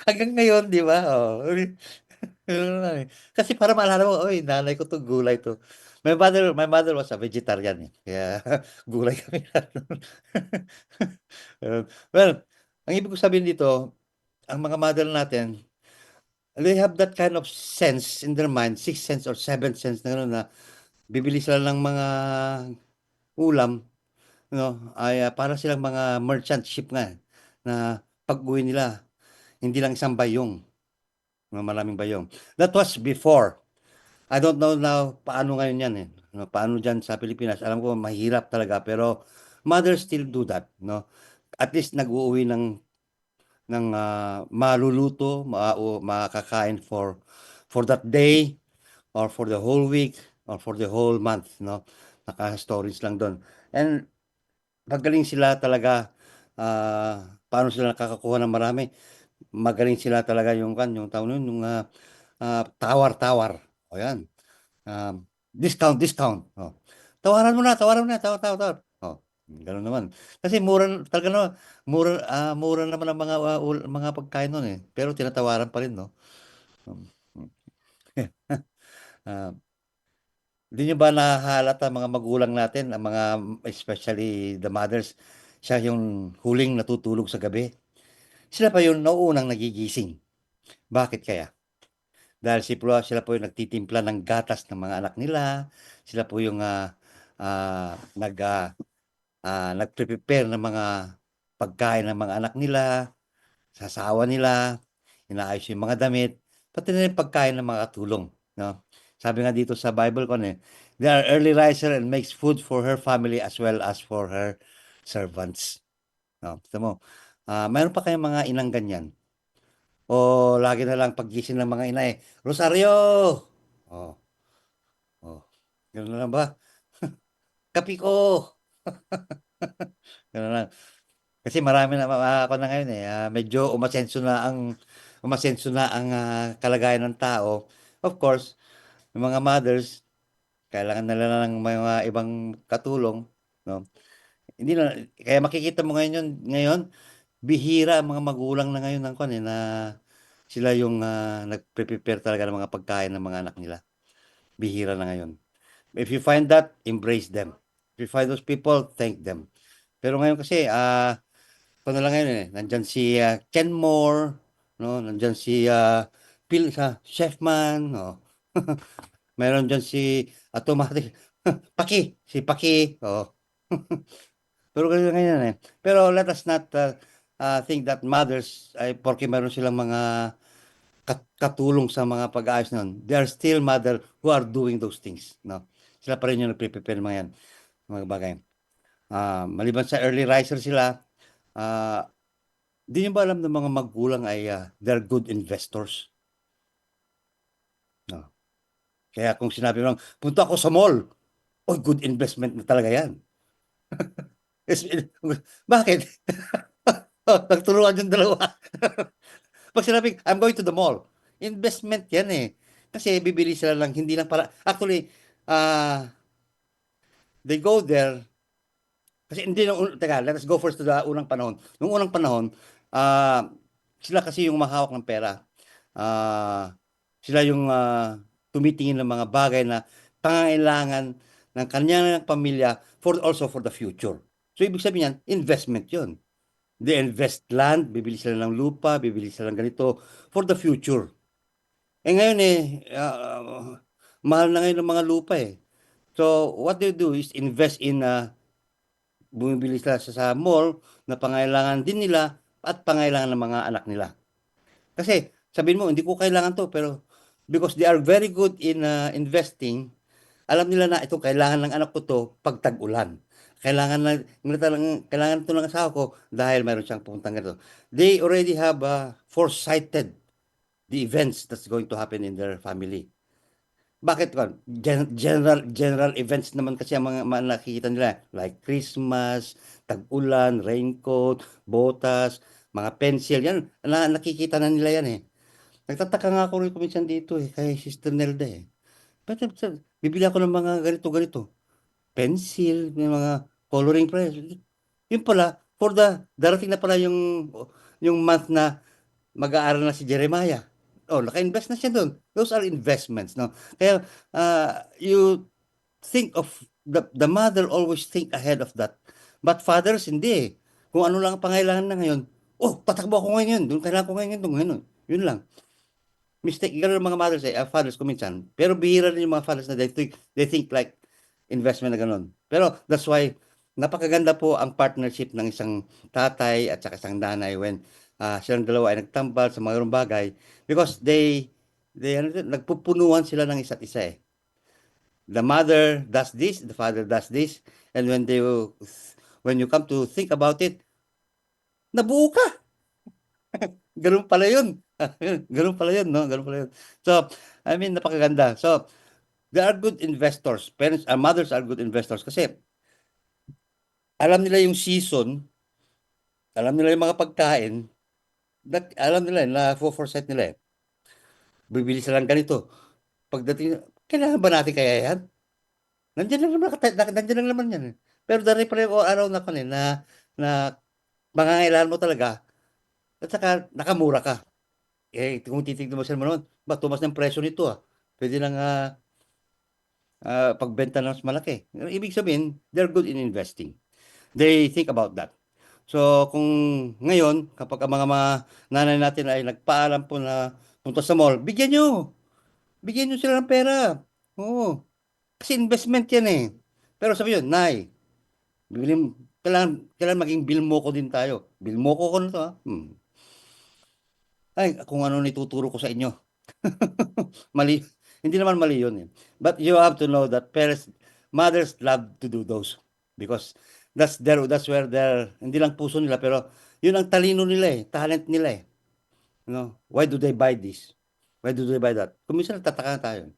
Hanggang ngayon, di ba? Oh. Gano'n lang, eh. Kasi para maalala mo, "Uy, nanay ko 'to, gulay 'to." My mother was a vegetarian, eh, kaya gulay kami lahat nun. Well, ang ibig ko sabihin dito, ang mga mother natin, they have that kind of sense in their mind, sixth sense or seventh sense na gano'n, na bibili sila ng mga ulam, ay, para silang mga merchant ship nga, na pag-uwi nila, hindi lang isang bayong, maraming bayong. That was before. I don't know now paano ngayon 'yan, eh, paano diyan sa Pilipinas. Alam ko mahirap talaga pero mothers still do that, 'no? At least nag-uuwi ng maluluto, makakain for that day or for the whole week or for the whole month, 'no? Naka-storage lang dun. And magaling sila talaga, paano sila nakakakuha ng marami, magaling sila talaga yung tawag nun, tawar-tawar, o 'yan. Discount, discount, oh. Tawaran mo na, tawar, tawar, tawar. Oh, gano'n naman. Kasi talaga naman, mura naman ang mga pagkain nun, eh, pero tinatawaran pa rin, 'no? Um, hmm. Ah, Di niyo ba nahahalata mga magulang natin, ang mga especially the mothers, siya yung huling natutulog sa gabi. Sila pa yung nauunang nagigising. Bakit kaya? Dahil sila po yung nagtitimpla ng gatas ng mga anak nila, sila po yung nagpe-prepare ng mga pagkain ng mga anak nila, sa asawa nila, inaayos yung mga damit, pati na rin pagkain ng mga katulong, no? Sabi nga dito sa Bible ko, they are early riser and makes food for her family as well as for her servants. No? Gusto mo, mayroon pa kayong mga inang ganyan? O lagi na lang paggising ng mga ina, Rosario! Oh, oh. Gano'n na lang ba? Kape ko! Gano'n lang. Kasi marami na ako na ngayon, medyo umasenso na ang kalagayan ng tao. Of course, yung mga mothers, kailangan nila ng mga ibang katulong, no? hindi na, kaya makikita mo ngayon ngayon, bihira ang mga magulang na ngayon ng kwan, na sila yung nagpe-prepare talaga ng mga pagkain ng mga anak nila. Bihira na ngayon. If you find that, embrace them. If you find those people, thank them. Pero ngayon kasi, ano lang ngayon nandyan si Ken Moore, no? Nandyan si Chef Man, no? Meron dyan si automatic, si Paki, oh. Pero ganyan ganyan Pero let us not think that mothers ay porke meron silang mga katulong sa mga pag-aayos nun. They are still mother who are doing those things, no? Sila pa rin yung nagpe-prepare mga yan, mga bagay. Maliban sa early riser sila, di nyo ba alam ng mga magulang ay they're good investors? No. Kaya kung sinabi mo lang, punta ako sa mall, oh, good investment na talaga yan. Bakit? Nagturuan yung dalawa. Pag sinabing, I'm going to the mall, investment yan Kasi bibili sila lang, hindi lang para, actually, they go there, kasi hindi teka, let us go first to the unang panahon. Nung unang panahon, sila kasi yung mahawak ng pera. Sila yung tumitingin ng mga bagay na pangangailangan ng kanyang pamilya also for the future. So, ibig sabihin yan, investment yun. They invest land, bibili sila ng lupa, bibili sila ng ganito for the future. Ngayon mahal na ngayon ng mga lupa So, what they do is invest in bumibili sila sa mall na pangailangan din nila at pangailangan ng mga anak nila. Kasi sabihin mo, hindi ko kailangan to, pero because they are very good in investing, alam nila na ito kailangan ng anak ko to pag tag-ulan. Kailangan ito ng asawa ko dahil mayroon siyang pupuntang ganito. They already have foresighted the events that's going to happen in their family. Bakit kon? General events naman kasi ang mga nakikita nila like Christmas, tag-ulan, raincoat, botas, mga pencil yan nakikita na nila yan Nagtataka nga ako rin minsan dito kay Sister Nelda Pero bibili ako ng mga ganito pencil, may mga coloring press. Yun pala darating na pala yung month na mag-aaral na si Jeremiah. Naka-invest na siya doon. Those are investments, no? Kaya you think of the mother always think ahead of that. But fathers hindi Kung ano lang ang pangailangan na ngayon, tatakbo ako ngayon doon kailangan ko ngayon doon ngayon. Yun lang. Mistake, ganun ang mga mothers fathers ko minsan. Pero bihira rin yung mga fathers na they think like investment na ganun. Pero that's why napakaganda po ang partnership ng isang tatay at saka isang nanay when silang dalawa ay nagtambal sa mga bagay because nagpupunuan sila ng isa't isa The mother does this, the father does this, and when you come to think about it, nabuo ka. Ganun pala yun. Ganun pala yun, no? Ganun pala yun. So, I mean, napakaganda. So, they are good investors. Parents, mothers are good investors kasi alam nila yung season, alam nila yung mga pagkain, alam nila na foresight nila Bibili sila ng ganito. Pagdating, kailangan ba natin kaya yan? Nandiyan lang naman yan Pero dahil pa rin araw na na mangangailangan mo talaga at saka nakamura ka. Kung titignan mo siya naman, tumas ng presyo nito Pwede lang pagbenta ng mas malaki. Ibig sabihin, they're good in investing. They think about that. So, kung ngayon, kapag ang mga nanay natin ay nagpaalam po na punta sa mall, bigyan nyo. Bigyan nyo sila ng pera. Oo. Kasi investment yan Pero sabi yun, Nay, kailangan maging bilmoko din tayo. Bilmoko ko na to Ay, kung ano nituturo ko sa inyo. Mali. Hindi naman mali yun But you have to know that mothers love to do those. Because that's where hindi lang puso nila, pero yun ang talino nila talent nila Why do they buy this? Why do they buy that? Kung minsan nagtataka tayo.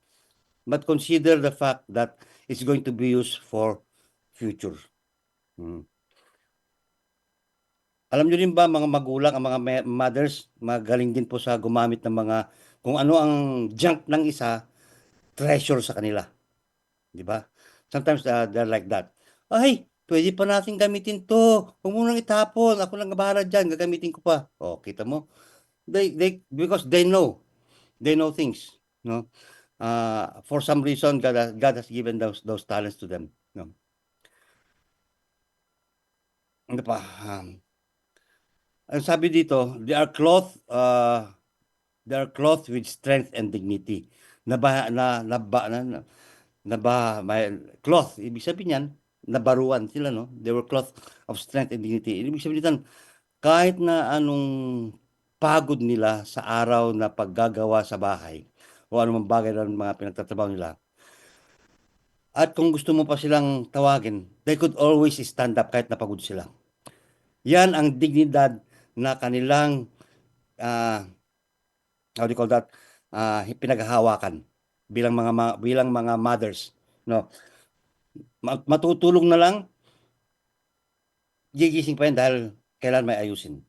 But consider the fact that it's going to be used for future. Alam nyo rin ba mga magulang, ang mga mothers, magaling din po sa gumamit ng mga, kung ano ang junk ng isa, treasure sa kanila. Di ba? Sometimes they're like that. Ay, pwede pa natin gamitin to. Huwag mo nang itapon. Ako lang bahala dyan. Gagamitin ko pa. Oh, kita mo? Because they know things. No? For some reason, God has given those talents to them. No? Ano pa? Ang sabi dito, they are clothed with strength and dignity. May cloth, ibig sabihin yan, nabaruan sila, no? They were cloth of strength and dignity. Ibig sabihin niyan, kahit na anong pagod nila sa araw na paggagawa sa bahay o anumang bagay ng mga pinagtatrabaho nila, at kung gusto mo pa silang tawagin, they could always stand up kahit napagod sila. Yan ang dignidad na kanilang, how do you call that, pinaghahawakan bilang mga mothers, no? Matutulog na lang, gigising pa yan dahil kailan may ayusin.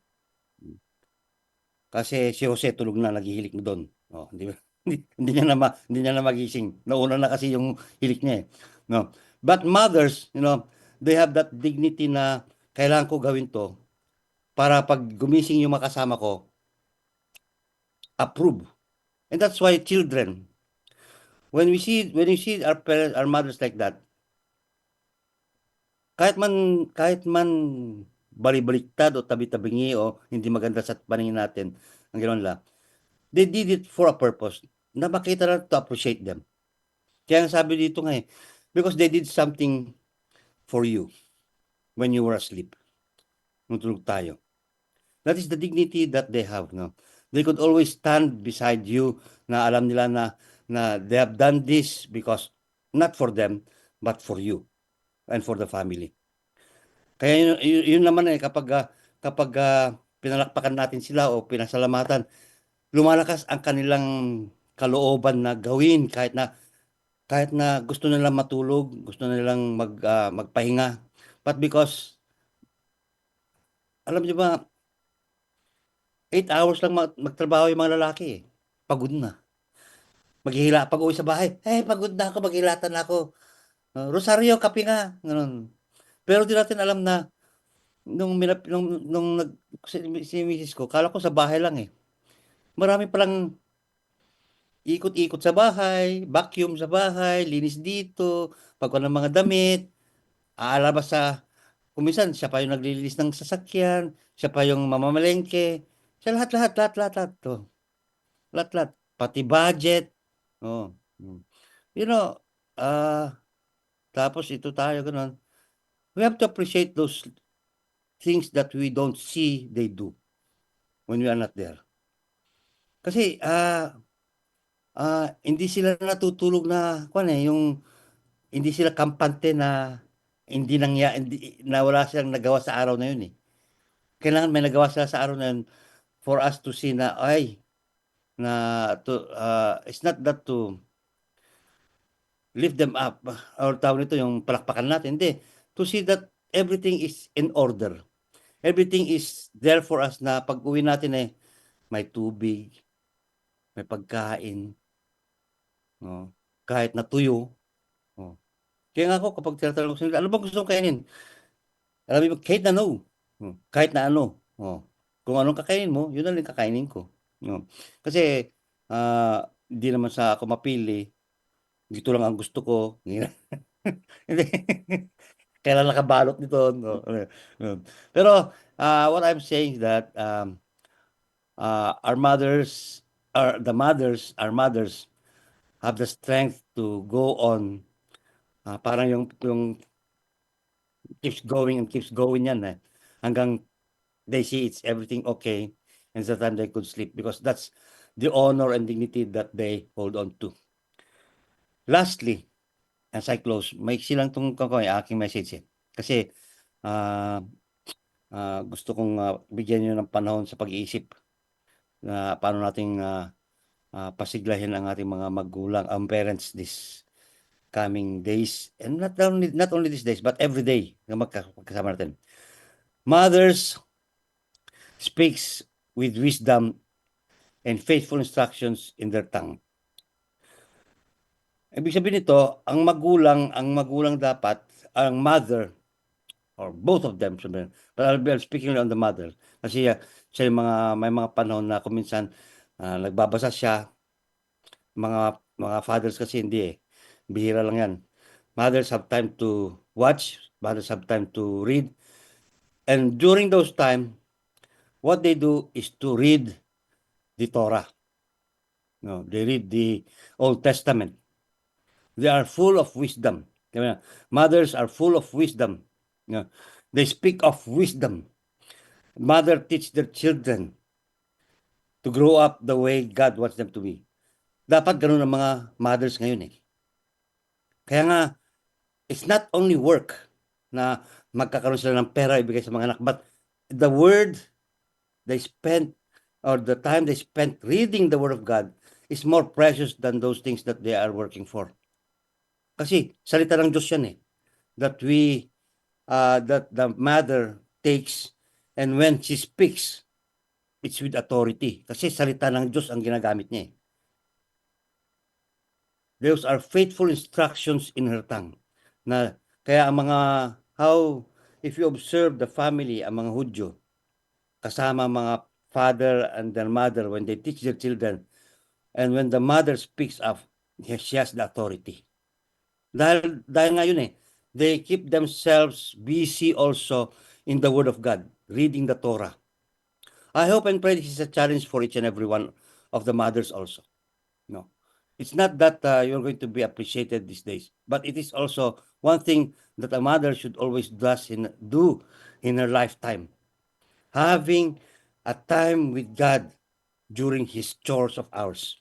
Kasi si Jose tulog na, naghihilik na doon. Oh, hindi, hindi niya na magising. Nauna na kasi yung hilik niya eh. No. But mothers, they have that dignity na kailangan ko gawin to para pag gumising yung makasama ko, approve. And that's why children, when we see our parents, our mothers like that, kahit man bali-baliktad o tabi-tabingi o hindi maganda sa paningin natin, ang gano'n nila, they did it for a purpose, na makita na to appreciate them. Kaya ang sabi dito nga because they did something for you when you were asleep. Nung tulog tayo. That is the dignity that they have, no? They could always stand beside you na alam nila na they have done this because not for them, but for you and for the family. Kaya yun naman kapag pinalakpakan natin sila o pinasalamatan, lumalakas ang kanilang kalooban na gawin kahit na gusto nilang matulog, gusto nilang magpahinga. But because, alam niyo ba, 8 hours lang magtrabaho yung mga lalaki eh. Pagod na. Maghihila, pag uwi sa bahay, pagod na ako, maghilatan na ako. Rosario, kape nga. Ganun. Pero di natin alam na nung si misis ko, kala ko sa bahay lang eh. Marami palang ikot-ikot sa bahay, vacuum sa bahay, linis dito, pagkuha ng mga damit, aalabas kung minsan, siya pa yung naglilinis ng sasakyan, siya pa yung mamamalengke, siya lahat. To. Lahat. Pati budget. Oh. You know, tapos ito tayo, ganun. We have to appreciate those things that we don't see they do when we are not there. Kasi, hindi sila natutulog na, yung hindi sila kampante na hindi na wala silang nagawa sa araw na yun eh. Kailangan may nagawa sila sa araw na yun for us to see na, it's not that to lift them up, or tawag nito yung palakpakan natin, hindi. To see that everything is in order. Everything is there for us na pag uwi natin may tubig, may pagkain, kahit na tuyo. Kaya nga ako kapag tinatanong ko sila, ano bang gusto mong kainin? Alam mo, kahit na no. Kahit na ano. Kung anong kakainin mo, yun na lang kakainin ko. Kasi, hindi naman sa ako mapili. Dito lang ang gusto ko. Hindi. Kailan nakabalot nito. No? Pero, what I'm saying is that, our mothers have the strength to go on. Parang yung keeps going yan hanggang they see it's everything okay and the time they could sleep because that's the honor and dignity that they hold on to. Lastly, as I close, may silang itong aking message kasi gusto kong bigyan nyo ng panahon sa pag-iisip na paano nating pasiglahin ang ating mga magulang, ang parents this coming days, and not only these days, but every day na magkasama natin. Mothers speaks with wisdom and faithful instructions in their tongue. Ibig sabihin nito, ang magulang dapat, ang mother or both of them. But I'll be speaking on the mother. Kasi siya yung may mga panahon na kung minsan nagbabasa siya. Mga fathers kasi hindi eh. Bihira lang yan. Mothers have time to watch. Mothers have time to read. And during those time, what they do is to read the Torah. No, they read the Old Testament. They are full of wisdom. Mothers are full of wisdom. No, they speak of wisdom. Mother teach their children to grow up the way God wants them to be. Dapat ganun ang mga mothers ngayon eh. Kaya nga, it's not only work na magkakaroon sila ng pera ibigay sa mga anak, but the word they spent or the time they spent reading the Word of God is more precious than those things that they are working for. Kasi salita ng Diyos yan eh. That the mother takes, and when she speaks, it's with authority. Kasi salita ng Diyos ang ginagamit niya eh. Those are faithful instructions in her tongue. Kaya ang if you observe the family, ang mga Hudyo, kasama mga father and their mother when they teach their children, and when the mother speaks up, she has the authority. Dahil ngayon eh, they keep themselves busy also in the Word of God, reading the Torah. I hope and pray this is a challenge for each and every one of the mothers also. No, it's not that you're going to be appreciated these days, but it is also one thing that a mother should always do in her lifetime. Having a time with God during His chores of ours.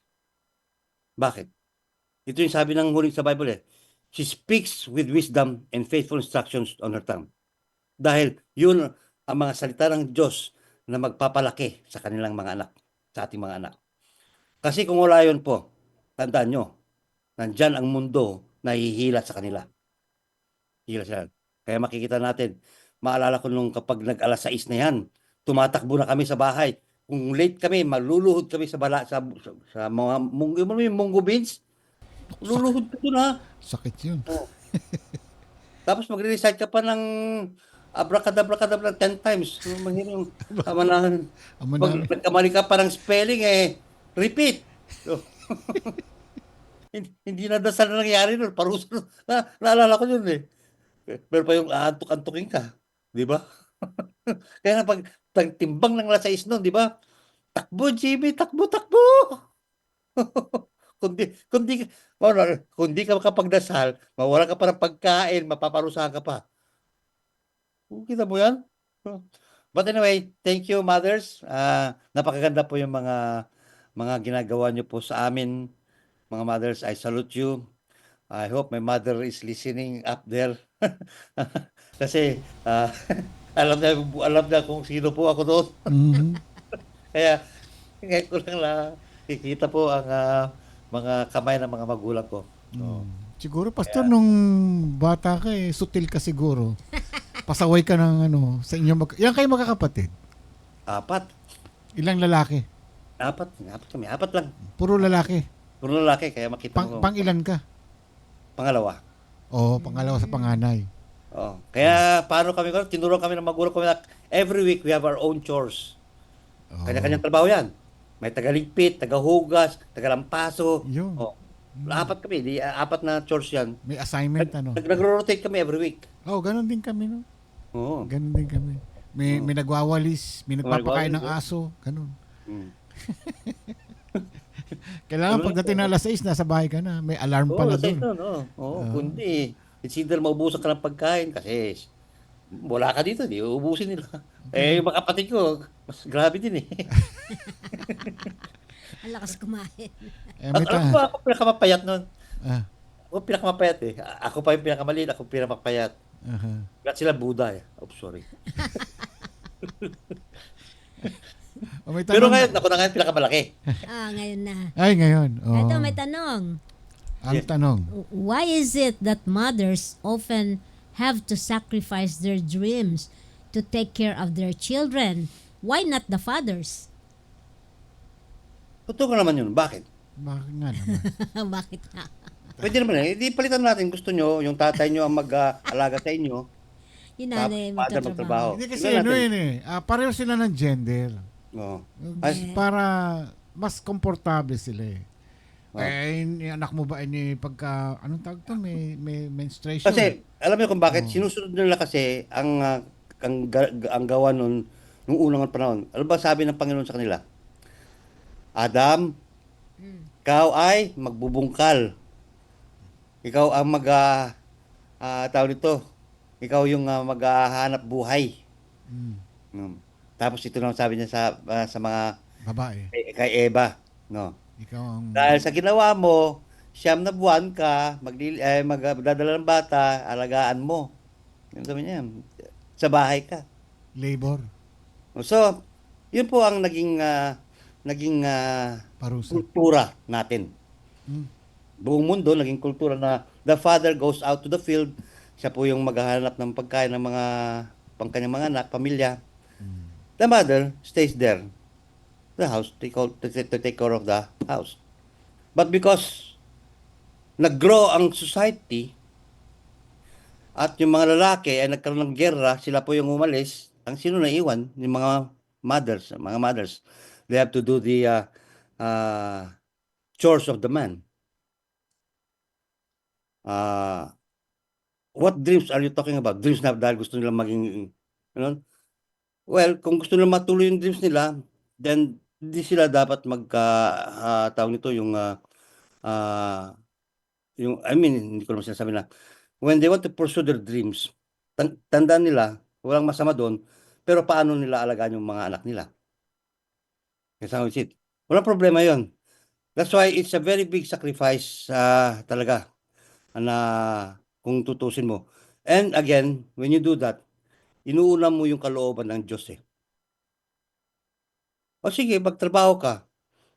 Bakit? Ito yung sabi ng huling sa Bible eh. She speaks with wisdom and faithful instructions on her tongue. Dahil yun ang mga salita ng Diyos na magpapalaki sa kanilang mga anak, sa ating mga anak. Kasi kung wala yun po, tandaan nyo, nandyan ang mundo na hihila sa kanila. Hihila sila. Kaya makikita natin, maalala ko nung kapag nag-alas 6 na yan, tumatakbo na kami sa bahay. Kung late kami, maluluhod kami sa mga munggo beans. Luluhod ka dun ha. Sakit yun. Tapos magre-recite ka pa ng abracadabra 10 times. Mahirap yung amanahan. Pag nagkamali ka pa ng spelling repeat. So, hindi na dasal na nangyari nun. Parusa naalala ko yun eh. Pero pa yung antok-antokin ka. Di ba? Kaya na pag timbang ng alas 6 nun, di ba? Takbo, Jimmy! Takbo! Kung di ka makapagdasal, mawala ka pa ng pagkain, mapaparusahan ka pa. Kita mo yan? But anyway, thank you, mothers. Napakaganda po yung mga ginagawa niyo po sa amin. Mga mothers, I salute you. I hope my mother is listening up there. Kasi alam na kung sino po ako doon. Mhm. Kaya ngayon ko lang nakikita po ang mga kamay ng mga magulang ko. So, Siguro, Pastor, nung bata ka sutil ka siguro. Pasaway ka ng sa inyo. Ilan kayo magkakapatid? 4. Ilang lalaki? 4 kami. 4 lang. Puro lalaki. Puro lalaki, kaya makita mo. Pang ilan ka? Pangalawa. Oo, pangalawa sa panganay. Oh. Kaya paano tinuruan kami ng magulang ko na every week we have our own chores. Oo. Kanya-kanyang trabaho yan. May tagaligpit, tagahugas, tagalampaso. Yun. Oh. 4 kami, 4 na chores yan. May assignment Nagro-rotate kami every week. ganun din kami no. Oo. Ganun din kami. May nagwawalis, may nagpapakain ng aso, ganun. Mm. Kailangan pagdating na alas 6 nasa bahay ka na, may alarm pala doon. Kundi it's either maubusan ka ng pagkain kasi wala ka dito, di uubusin nila. Yung mga kapatid ko, mas grabe din eh. Ang lakas kumain. Ako pinakamapayat nun. Ah. Ako pinakamapayat eh. Ako pa yung pinakamaliit, ako pinakamapayat. Lahat sila Buddha eh. Sorry. May Pero tanong ngayon, ako na ngayon pinakamalaki. Ngayon na. Ay, ngayon. Ito, may tanong. Ang tanong. Why is it that mothers often have to sacrifice their dreams to take care of their children? Why not the fathers? Totoo naman yun. Bakit? Bakit nga naman? Bakit nga? Pwede naman eh. Di palitan natin. Gusto nyo, yung tatay nyo ang mag-alaga sa inyo. Yung nanay father magtrabaho. magtatrabaho. Hindi kasi Tingnan ano natin. yun eh. Pareho sila ng gender. Oo. Para mas komportable sila eh. Oh. Yung anak mo ba ini pagka anong tawag to may menstruation? Kasi alam mo kung bakit Oo. sinusunod nila kasi ang gawa nung unang panahon. Ano ba sabi ng Panginoon sa kanila? Adam, ikaw ay magbubungkal. Ikaw ang tawag nito. Ikaw yung maghahanap buhay. Mm, Mm. Tapos ito naman sabi niya sa mga babae. kay Eva, no. Ikaw ang Dahil sa ginawa mo, 9 na buwan ka, magdadala ng bata, alagaan mo. Yung sabi niya, sa bahay ka. labor, So, yun po ang naging parusa. kultura natin. Mm. Buong mundo, naging kultura na the father goes out to the field, siya po yung maghahanap ng pagkain ng mga kanyang mga anak, pamilya. The mother stays there, the house, to take care of the house. But because nag-grow ang society at yung mga lalaki ay nagkaroon ng gera, sila po yung umalis, ang sino na iwan? Yung mga mothers. They have to do the chores of the man. What dreams are you talking about? Dreams na dahil gusto nila maging, ano? Well, kung gusto nila matuloy yung dreams nila, then hindi sila dapat tawag nito I mean, hindi ko naman sinasabi na when they want to pursue their dreams, tandaan nila, walang masama doon, pero paano nila alagaan yung mga anak nila? Kasi how is it? Walang problema yon. That's why it's a very big sacrifice talaga na kung tutusin mo. And again, when you do that, inuuna mo yung kalooban ng Diyos eh. O sige, magtrabaho ka.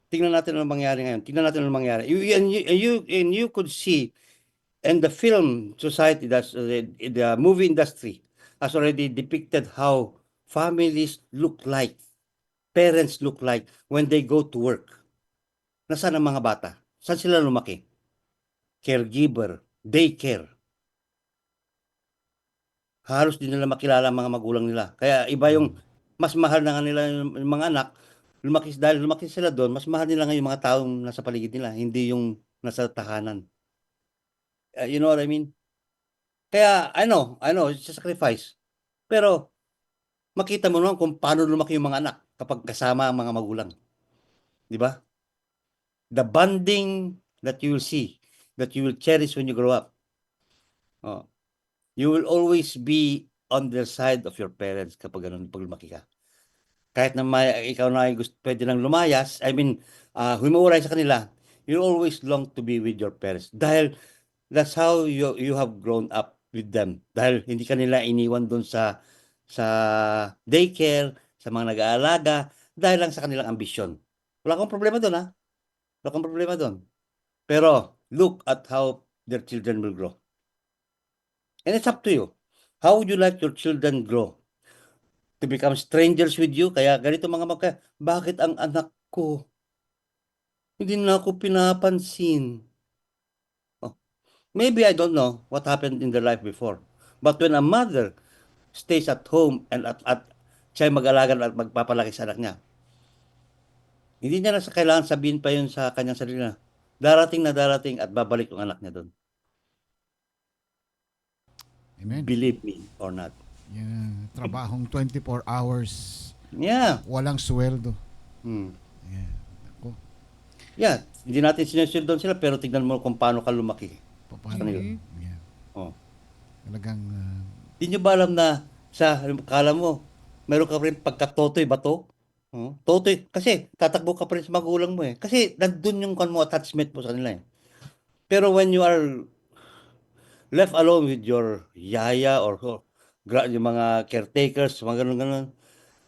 Tingnan natin ang mangyari ngayon. Tingnan natin ang mangyari. And you could see, and the film society, the movie industry, has already depicted how families look like, parents look like when they go to work. Nasaan ang mga bata? Saan sila lumaki? Caregiver, daycare. Halos di nila makilala ang mga magulang nila. Kaya iba yung mas mahal na nga nila yung mga anak. Dahil lumaki sila doon, mas mahal nila ngayon yung mga taong nasa paligid nila, hindi yung nasa tahanan. You know what I mean? Kaya, I know, it's a sacrifice. Pero, makita mo naman kung paano lumaki yung mga anak kapag kasama ang mga magulang. Di ba? The bonding that you will see, that you will cherish when you grow up. Oh. You will always be on the side of your parents kapag ganun, pag lumaki ka. Kahit na ikaw na pwede nang lumayas, humuuray sa kanila, you always long to be with your parents. Dahil that's how you have grown up with them. Dahil hindi ka nila iniwan doon sa daycare, sa mga nag-aalaga, dahil lang sa kanilang ambisyon. Wala akong problema doon, ha? Wala akong problema doon. Pero, look at how their children will grow. And it's up to you. How would you like your children grow? To become strangers with you? Kaya ganito bakit ang anak ko hindi na ako pinapansin? Oh, maybe I don't know what happened in their life before. But when a mother stays at home and at siya mag-alaga at magpapalaki sa anak niya, hindi niya na kailangan sabihin pa yun sa kanyang sarili na darating at babalik yung anak niya doon. Amen. Believe me or not. Yan, trabahong 24 hours. Yeah. Walang sweldo. Hmm. Yan. Ako, Yeah, hindi natin sinesweldoan sila pero tignan mo kung paano ka lumaki. paano? Kanila. Yan. Oh. Talagang Hindi nyo ba alam na kala mo, meron ka rin pagkatotoy ba to? Totoy, kasi tatakbo ka pa rin sa magulang mo eh. Kasi nandun yung attachment mo sa kanila eh. Pero when you are left alone with your yaya or yung mga caretakers, mga ganun-ganun,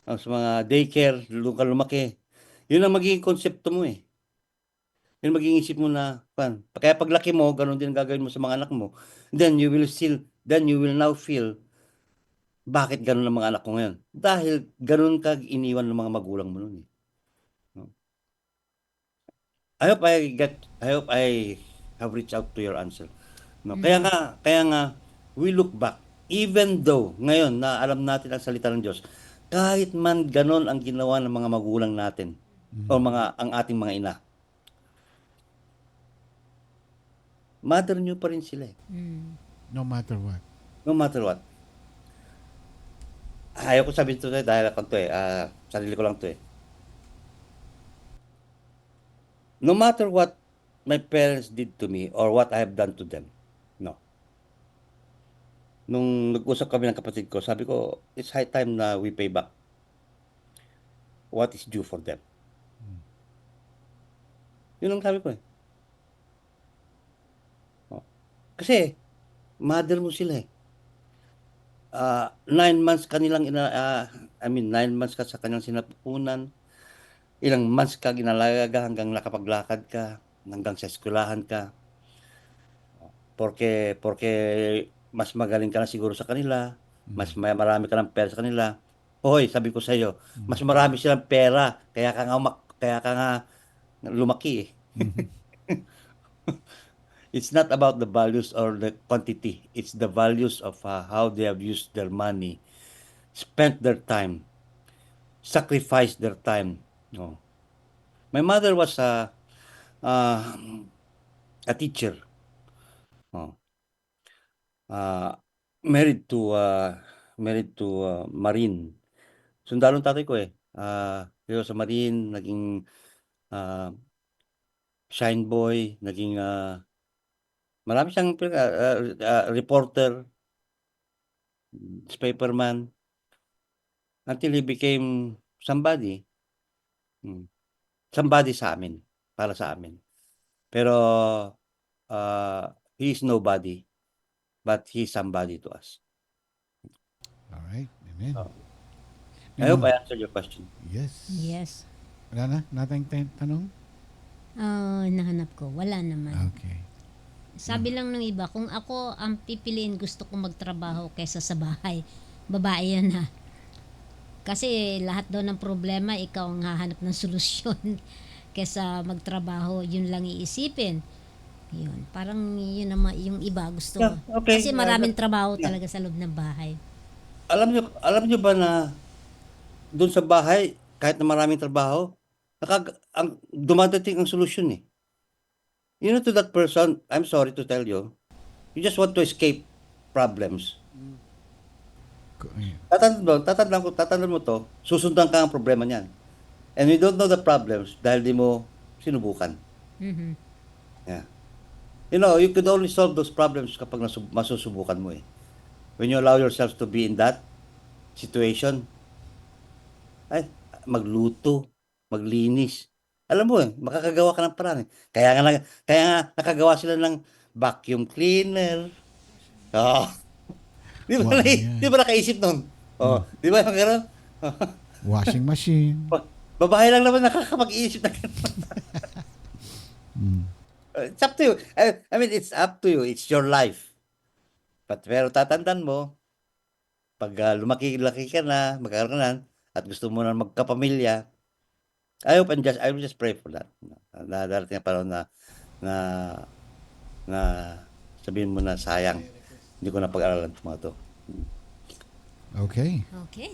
sa mga daycare, doon ka lumaki, yun ang magiging konsepto mo eh. Yun ang magiging isip mo na, kaya paglaki mo, ganun din ang gagawin mo sa mga anak mo, then you will now feel, bakit ganun ang mga anak ko ngayon? Dahil ganun ka iniwan ng mga magulang mo nun eh. I hope I have reached out to your answer. No? Kaya nga, we look back even though ngayon na alam natin ang salita ng Diyos, kahit man ganon ang ginawa ng mga magulang natin o ang ating mga ina, mother nyo pa rin sila eh. No matter what. No matter what. Ayaw ko sabihin to dahil ako to sarili ko lang to eh. No matter what my parents did to me or what I have done to them, no. Nung nag-usap kami ng kapatid ko, sabi ko, it's high time na we pay back what is due for them. Yun ang sabi ko eh. Oh. Kasi, mother mo sila eh. 9 months kanilang 9 months ka sa kanyang sinapupunan. Ilang months ka ginalaga hanggang nakapaglakad ka, hanggang sa eskwelahan ka. Porque mas magaling ka na siguro sa kanila, mas marami ka ng pera sa kanila. Hoy, sabi ko sa iyo, mas marami silang pera, kaya ka nga lumaki eh. It's not about the values or the quantity. It's the values of how they have used their money, spent their time, sacrificed their time. No. My mother was a teacher. Oh. Married to Marine. Sundalong tatay ko eh. Pero sa Marine, naging shine boy, naging marami siyang reporter, newspaperman, until he became somebody. Somebody sa amin, para sa amin. Pero he is nobody, but he is somebody to us. All right. Amen. I hope I answered your question. Yes. Yes. Wala na? Nating tanong? Nahanap ko. Wala naman. Okay. Sabi lang ng iba, kung ako ang pipiliin, gusto kong magtrabaho kaysa sa bahay. Babae yan ha. Kasi lahat daw ng problema, ikaw ang hahanap ng solusyon. Kaysa magtrabaho, yun lang iisipin. Yun. Parang yun naman yung iba gusto Yeah, mo. okay. Kasi maraming trabaho talaga sa loob ng bahay. Alam niyo ba na doon sa bahay, kahit na maraming trabaho, dumadating ang solusyon eh. You know, to that person, I'm sorry to tell you, you just want to escape problems. Tatandaan mo to, susundan ka ang problema niyan. And we don't know the problems dahil di mo sinubukan. Mhm. Yeah. You know, you could only solve those problems kapag masusubukan mo eh. When you allow yourself to be in that situation, magluto, maglinis. Alam mo eh, makakagawa ka ng paraan eh. Kaya nga nakagawa sila ng vacuum cleaner. Oh. Di ba, Wow, yan. di ba nakaisip nun? Oh, di ba gano'n? Washing machine. Babae lang naman nakakapag-iisip na gano'n. It's up to you. I mean, it's up to you. It's your life. Pero tatandaan mo, pag lumaki-laki ka na, magkakaroon ka na, at gusto mo na magkapamilya, I will just pray for that. Na darating ang panahon na sabihin mo na sayang, hindi ko na pag-aralan ito mga to. Okay. Okay.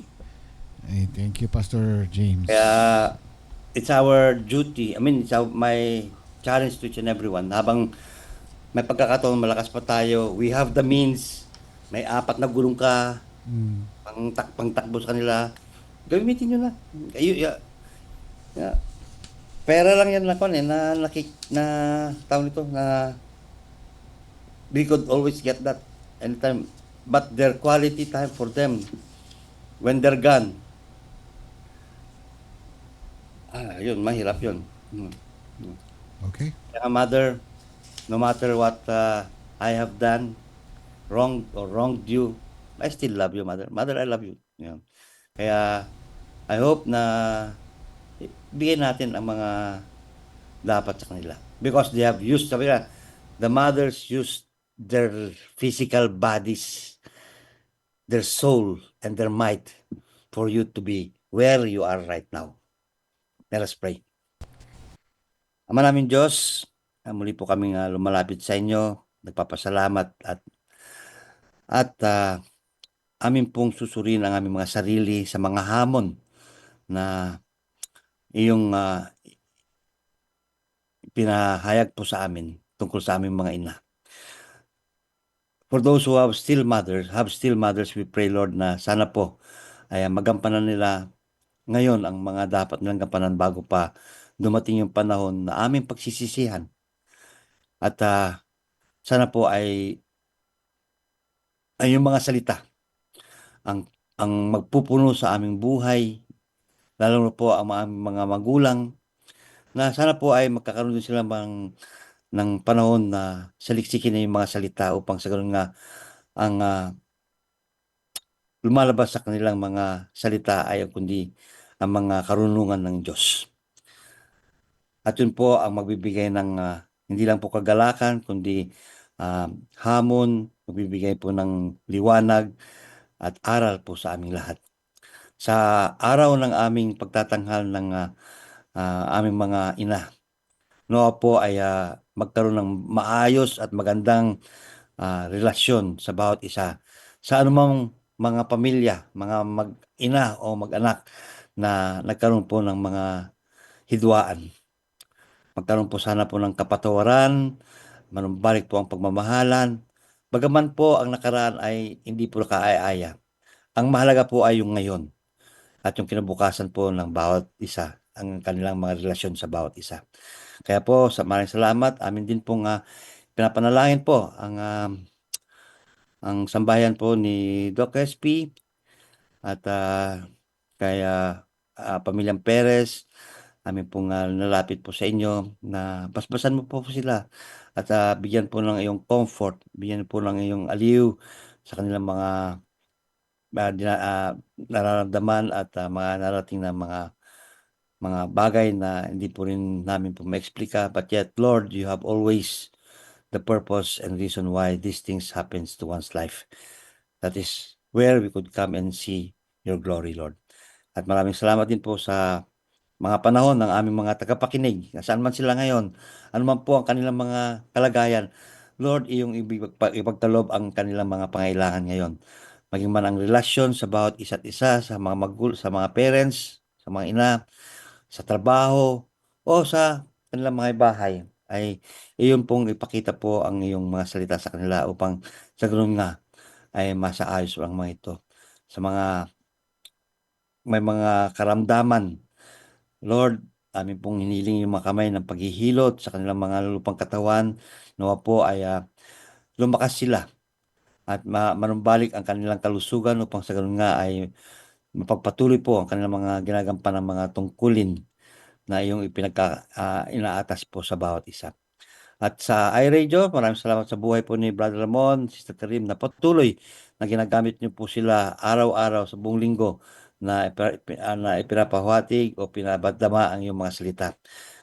Hey, thank you, Pastor James. Kaya, it's our duty, my challenge to each and everyone, habang may pagkakataon, malakas pa tayo, we have the means, may 4 na gulong ka, pangtakbo sa kanila, gamitin nyo na. Pera lang yan na tawag nito, na we could always get that anytime, but their quality time for them, when they're gone, yun, mahirap yun. Okay. Kaya mother, no matter what I have done, wrong or wronged you, I still love you, mother. Mother, I love you. Yeah. Kaya, I hope na bigyan natin ang mga dapat sa kanila. Because they have used, sabi nga, the mothers used their physical bodies, their soul, and their might for you to be where you are right now. Let us pray. Ama namin Diyos, muli po kaming lumalapit sa inyo, nagpapasalamat at amin pong susurin ang aming mga sarili sa mga hamon na iyong pinahayag po sa amin tungkol sa aming mga ina. For those who have still mothers, we pray, Lord, na sana po ay magampanan nila ngayon ang mga dapat nilang gampanan bago pa dumating yung panahon na aming pagsisisihan. At sana po ay yung mga salita ang magpupuno sa aming buhay, lalo na po ang aming mga magulang, na sana po ay magkakaroon din sila ng panahon na saliksikin na yung mga salita upang sa ganun nga ang lumalabas sa kanilang mga salita ay kundi ang mga karunungan ng Diyos. At yun po ang magbibigay ng hindi lang po kagalakan, kundi hamon, magbibigay po ng liwanag at aral po sa aming lahat. Sa araw ng aming pagtatanghal ng aming mga ina, nawa po ay magkaroon ng maayos at magandang relasyon sa bawat isa. Sa anumang mga pamilya, mga mag-ina o mag-anak na nagkaroon po ng mga hidwaan. Magkaroon po sana po ng kapatawaran, manumbalik po ang pagmamahalan. Bagaman po ang nakaraan ay hindi po nakaaya-aya. Ang mahalaga po ay yung ngayon at yung kinabukasan po ng bawat isa, ang kanilang mga relasyon sa bawat isa. Kaya po, maraming salamat. Amin din pong pinapanalangin po ang sambahayan po ni Doc SP at kaya pamilyang Perez. Amin pong nalapit po sa inyo na basbasan mo po sila at bigyan po ng iyong comfort, bigyan po ng iyong aliw sa kanilang mga nararamdaman at mga narating na mga bagay na hindi po rin namin po ma-explika. But yet, Lord, you have always the purpose and reason why these things happens to one's life. That is where we could come and see your glory, Lord. At maraming salamat din po sa mga panahon ng aming mga tagapakinig, nasaan man sila ngayon, ano man po ang kanilang mga kalagayan. Lord, iyong ipagtalob ang kanilang mga pangailangan ngayon. Maging man ang relasyon sa bawat isa't isa, sa mga sa mga parents, sa mga ina, sa trabaho, o sa kanilang mga bahay, ay iyon pong ipakita po ang iyong mga salita sa kanila upang sa ganun nga ay masaayos ang mga ito. Sa mga may mga karamdaman, Lord, amin pong hiniling yung mga kamay ng paghihilot sa kanilang mga lulupang katawan. Nawa po ay lumakas sila at manumbalik ang kanilang kalusugan upang sa ganun nga ay mapagpatuloy po ang kanilang mga ginagampanan ng mga tungkulin na iyong inaatas po sa bawat isa. At sa iRadio, maraming salamat sa buhay po ni Brother Ramon, Sister Karim, na patuloy na ginagamit niyo po sila araw-araw sa buong linggo na ipinapahuwatig o pinabadama ang iyong mga salita.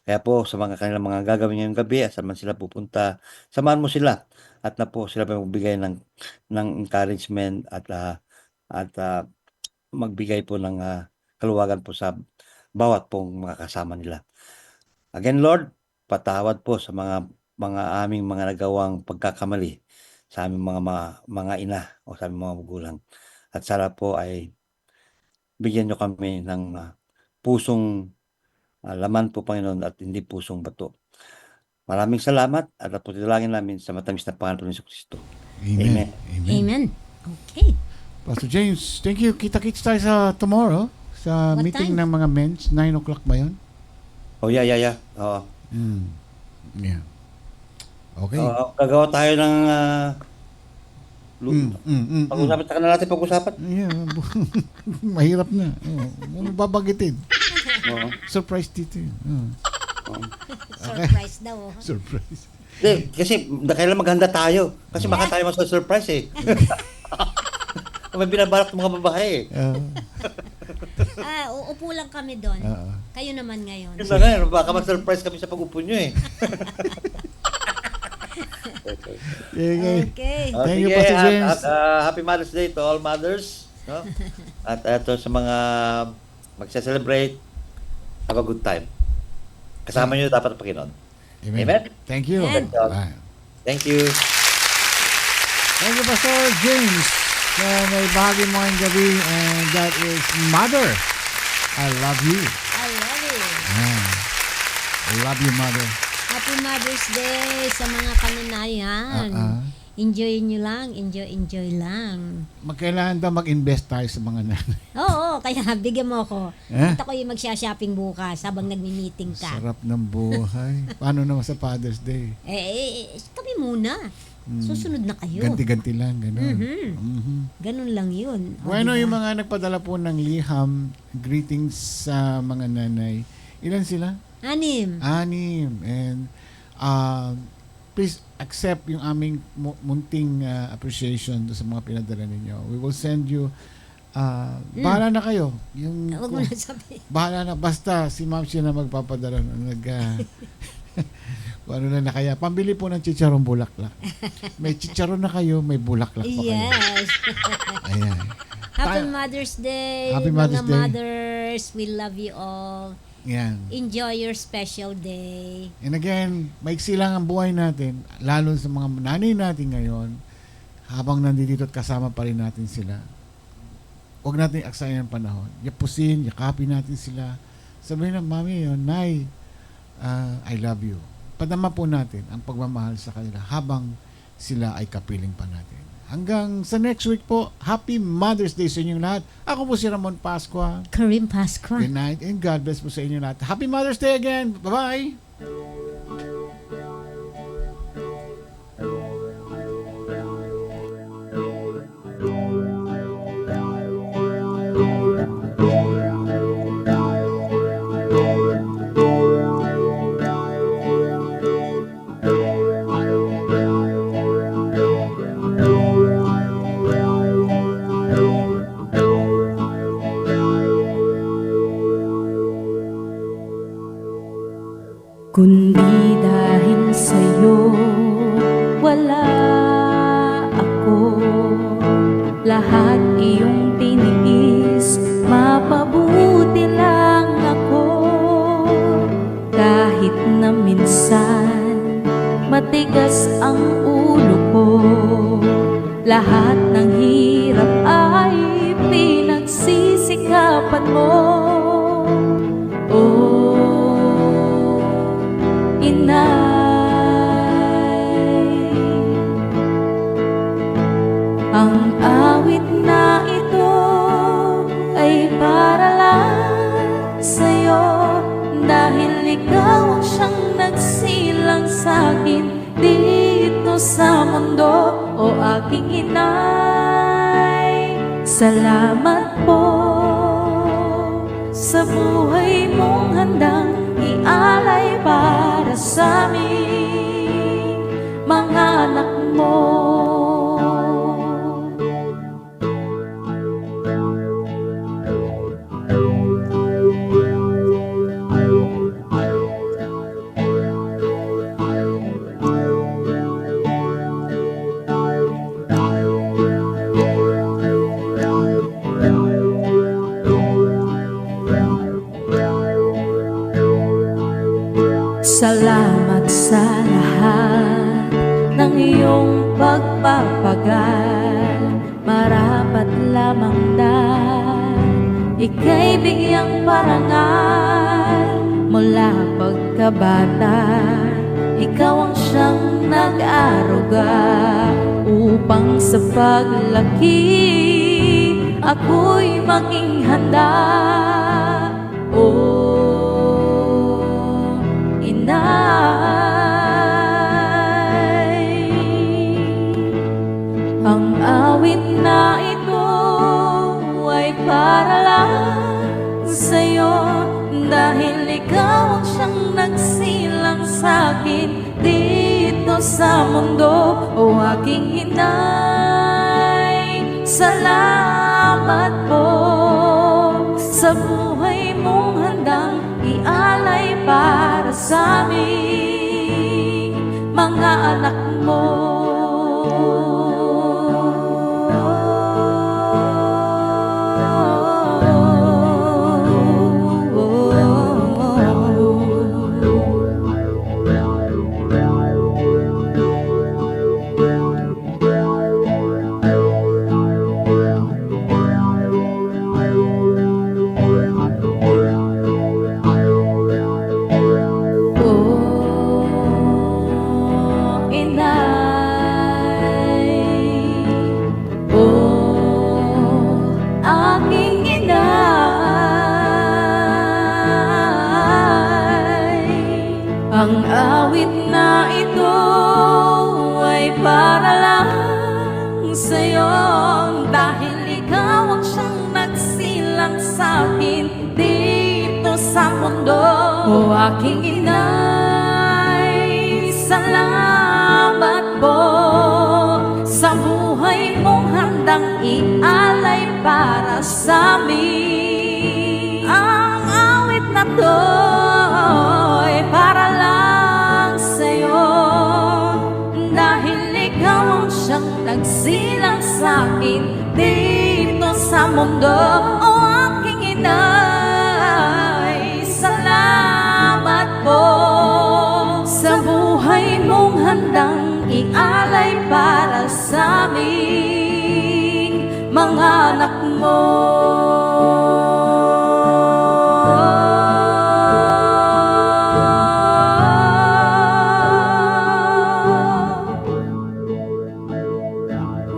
Kaya po sa mga kanilang mga gagawin ngayong gabi, saan man sila pupunta, samahan mo sila at na po sila magbigay ng encouragement at magbigay po ng kaluwagan po sa bawat pong mga kasama nila. Again, Lord, patawad po sa mga aming mga nagawang pagkakamali sa aming mga ina o sa aming mga magulang. At sana po ay bigyan nyo kami ng pusong laman po, Panginoon, at hindi pusong bato. Maraming salamat at po tilangin namin sa matamis na pangalan ni Kristo. Amen. Amen. Okay. Pastor James, thank you. Kita-kits tayo sa tomorrow sa What meeting time? ng mga men's. 9 o'clock ba yun? Oh, yeah. Oo. Yeah. Okay. Gagawa tayo ng pag-usapan. Taka na natin pag-usapan. Yeah. Mahirap na. Ano babagitin? Surprise dito yun. Surprise daw. Surprise. Hindi, kasi kailan maghanda tayo. Kasi baka tayo mas-surprise eh. May binabalak ng mga babae eh. Uupo lang kami doon. Kayo naman ngayon. Yun na nga, baka mas-surprise kami sa pag-upo nyo eh. Okay. Okay. Thank you, Sige, Pastor James. at Happy Mother's Day to all mothers. No? At ito sa mga magse-celebrate, have a good time. Kasama nyo dapat ang Panginoon. Amen. Thank you. Amen. Bye. Thank you. Thank you, Pastor James So, may bahagi mo ngayong gabi and that is Mother. I love you. I love it. Ah, I love you, Mother. Happy Mother's Day sa mga kananayan. Enjoy nyo lang, enjoy lang. Magkailangan daw mag-invest tayo sa mga nanay. Oo, kaya bigyan mo ako. Eh? At ako yung magsha-shopping bukas habang nagmi-meeting ka. Sarap ng buhay. Paano naman sa Father's Day? Kami muna. Susunod na kayo. Ganti-ganti lang, gano'n. Ganun lang yun. O, Bueno, diba? yung mga nagpadala po ng liham, greetings sa mga nanay. Ilan sila? 6. 6. And please accept yung aming munting appreciation sa mga pinadala ninyo. We will send you bahala na kayo. Yung, Huwag mo na sabihin. bahala na. Basta si ma'am siya na magpapadala. Ano na kaya. Pambili po ng chicharong bulaklak. May chicharon na kayo, may bulaklak pa kayo. Yes. Ayan. Happy Mother's Day. Happy Mother's mga Day. mothers, we love you all. Yan. Enjoy your special day. And again, maiksi lang ang buhay natin, lalo sa mga nanay natin ngayon, habang nandito at kasama pa rin natin sila. Huwag natin aksayan ang panahon. Yapusin, yakapin natin sila. Sabihin na, Mami, Nay, I love you. Padama po natin ang pagmamahal sa kanila habang sila ay kapiling pa natin. Hanggang sa next week po, Happy Mother's Day sa inyong lahat. Ako po si Ramon Pascua. Karim Pascua. Good night and God bless po sa inyo lahat. Happy Mother's Day again. Bye-bye. Kundi dahil sa'yo wala ako. Lahat iyong tiniis, mapabuti lang ako. Kahit na minsan matigas ang ulo ko, lahat ng hirap ay pinagsisikapan mo. Ang awit na ito ay para lang sa'yo, dahil ikaw ang siyang nagsilang sa'kin dito sa mundo, o aking inay. Salamat po sa buhay mong handang ialay para sa aming mga anak mo. Salamat sa lahat ng iyong pagpapagal. Marapat lamang na ika'y bigyang parangal. Mula pagkabata, ikaw ang siyang nag-aruga, upang sa paglaki ako'y maging handa. Ang awit na ito ay para lang sa'yo, dahil ikaw ang siyang nagsilang sa'kin dito sa mundo, o aking inay. Salamat po sa buhay mong handang ialay para sa aming mga anak mo. sa'yo dahil ikaw ang siyang nagsilang sa'kin dito sa mundo. O aking inay, salamat po sa buhay mong handang ialay para sa amin. Ang awit na to'y para lang sa'yo dahil ikaw ang siyang nagsilang sa'kin dito sa mundo. O aking inay, salamat po sa buhay mong handang ialay para sa aming mga anak mo.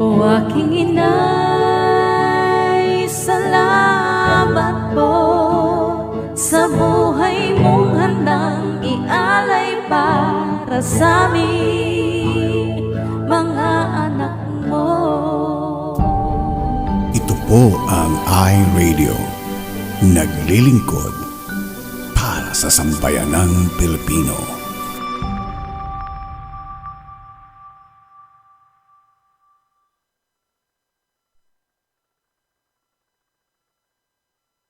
O aking inay, salamat po sa buhay mong handang ialay para sa aming mga anak mo. Ito po ang iRadio, naglilingkod para sa sambayanang Pilipino.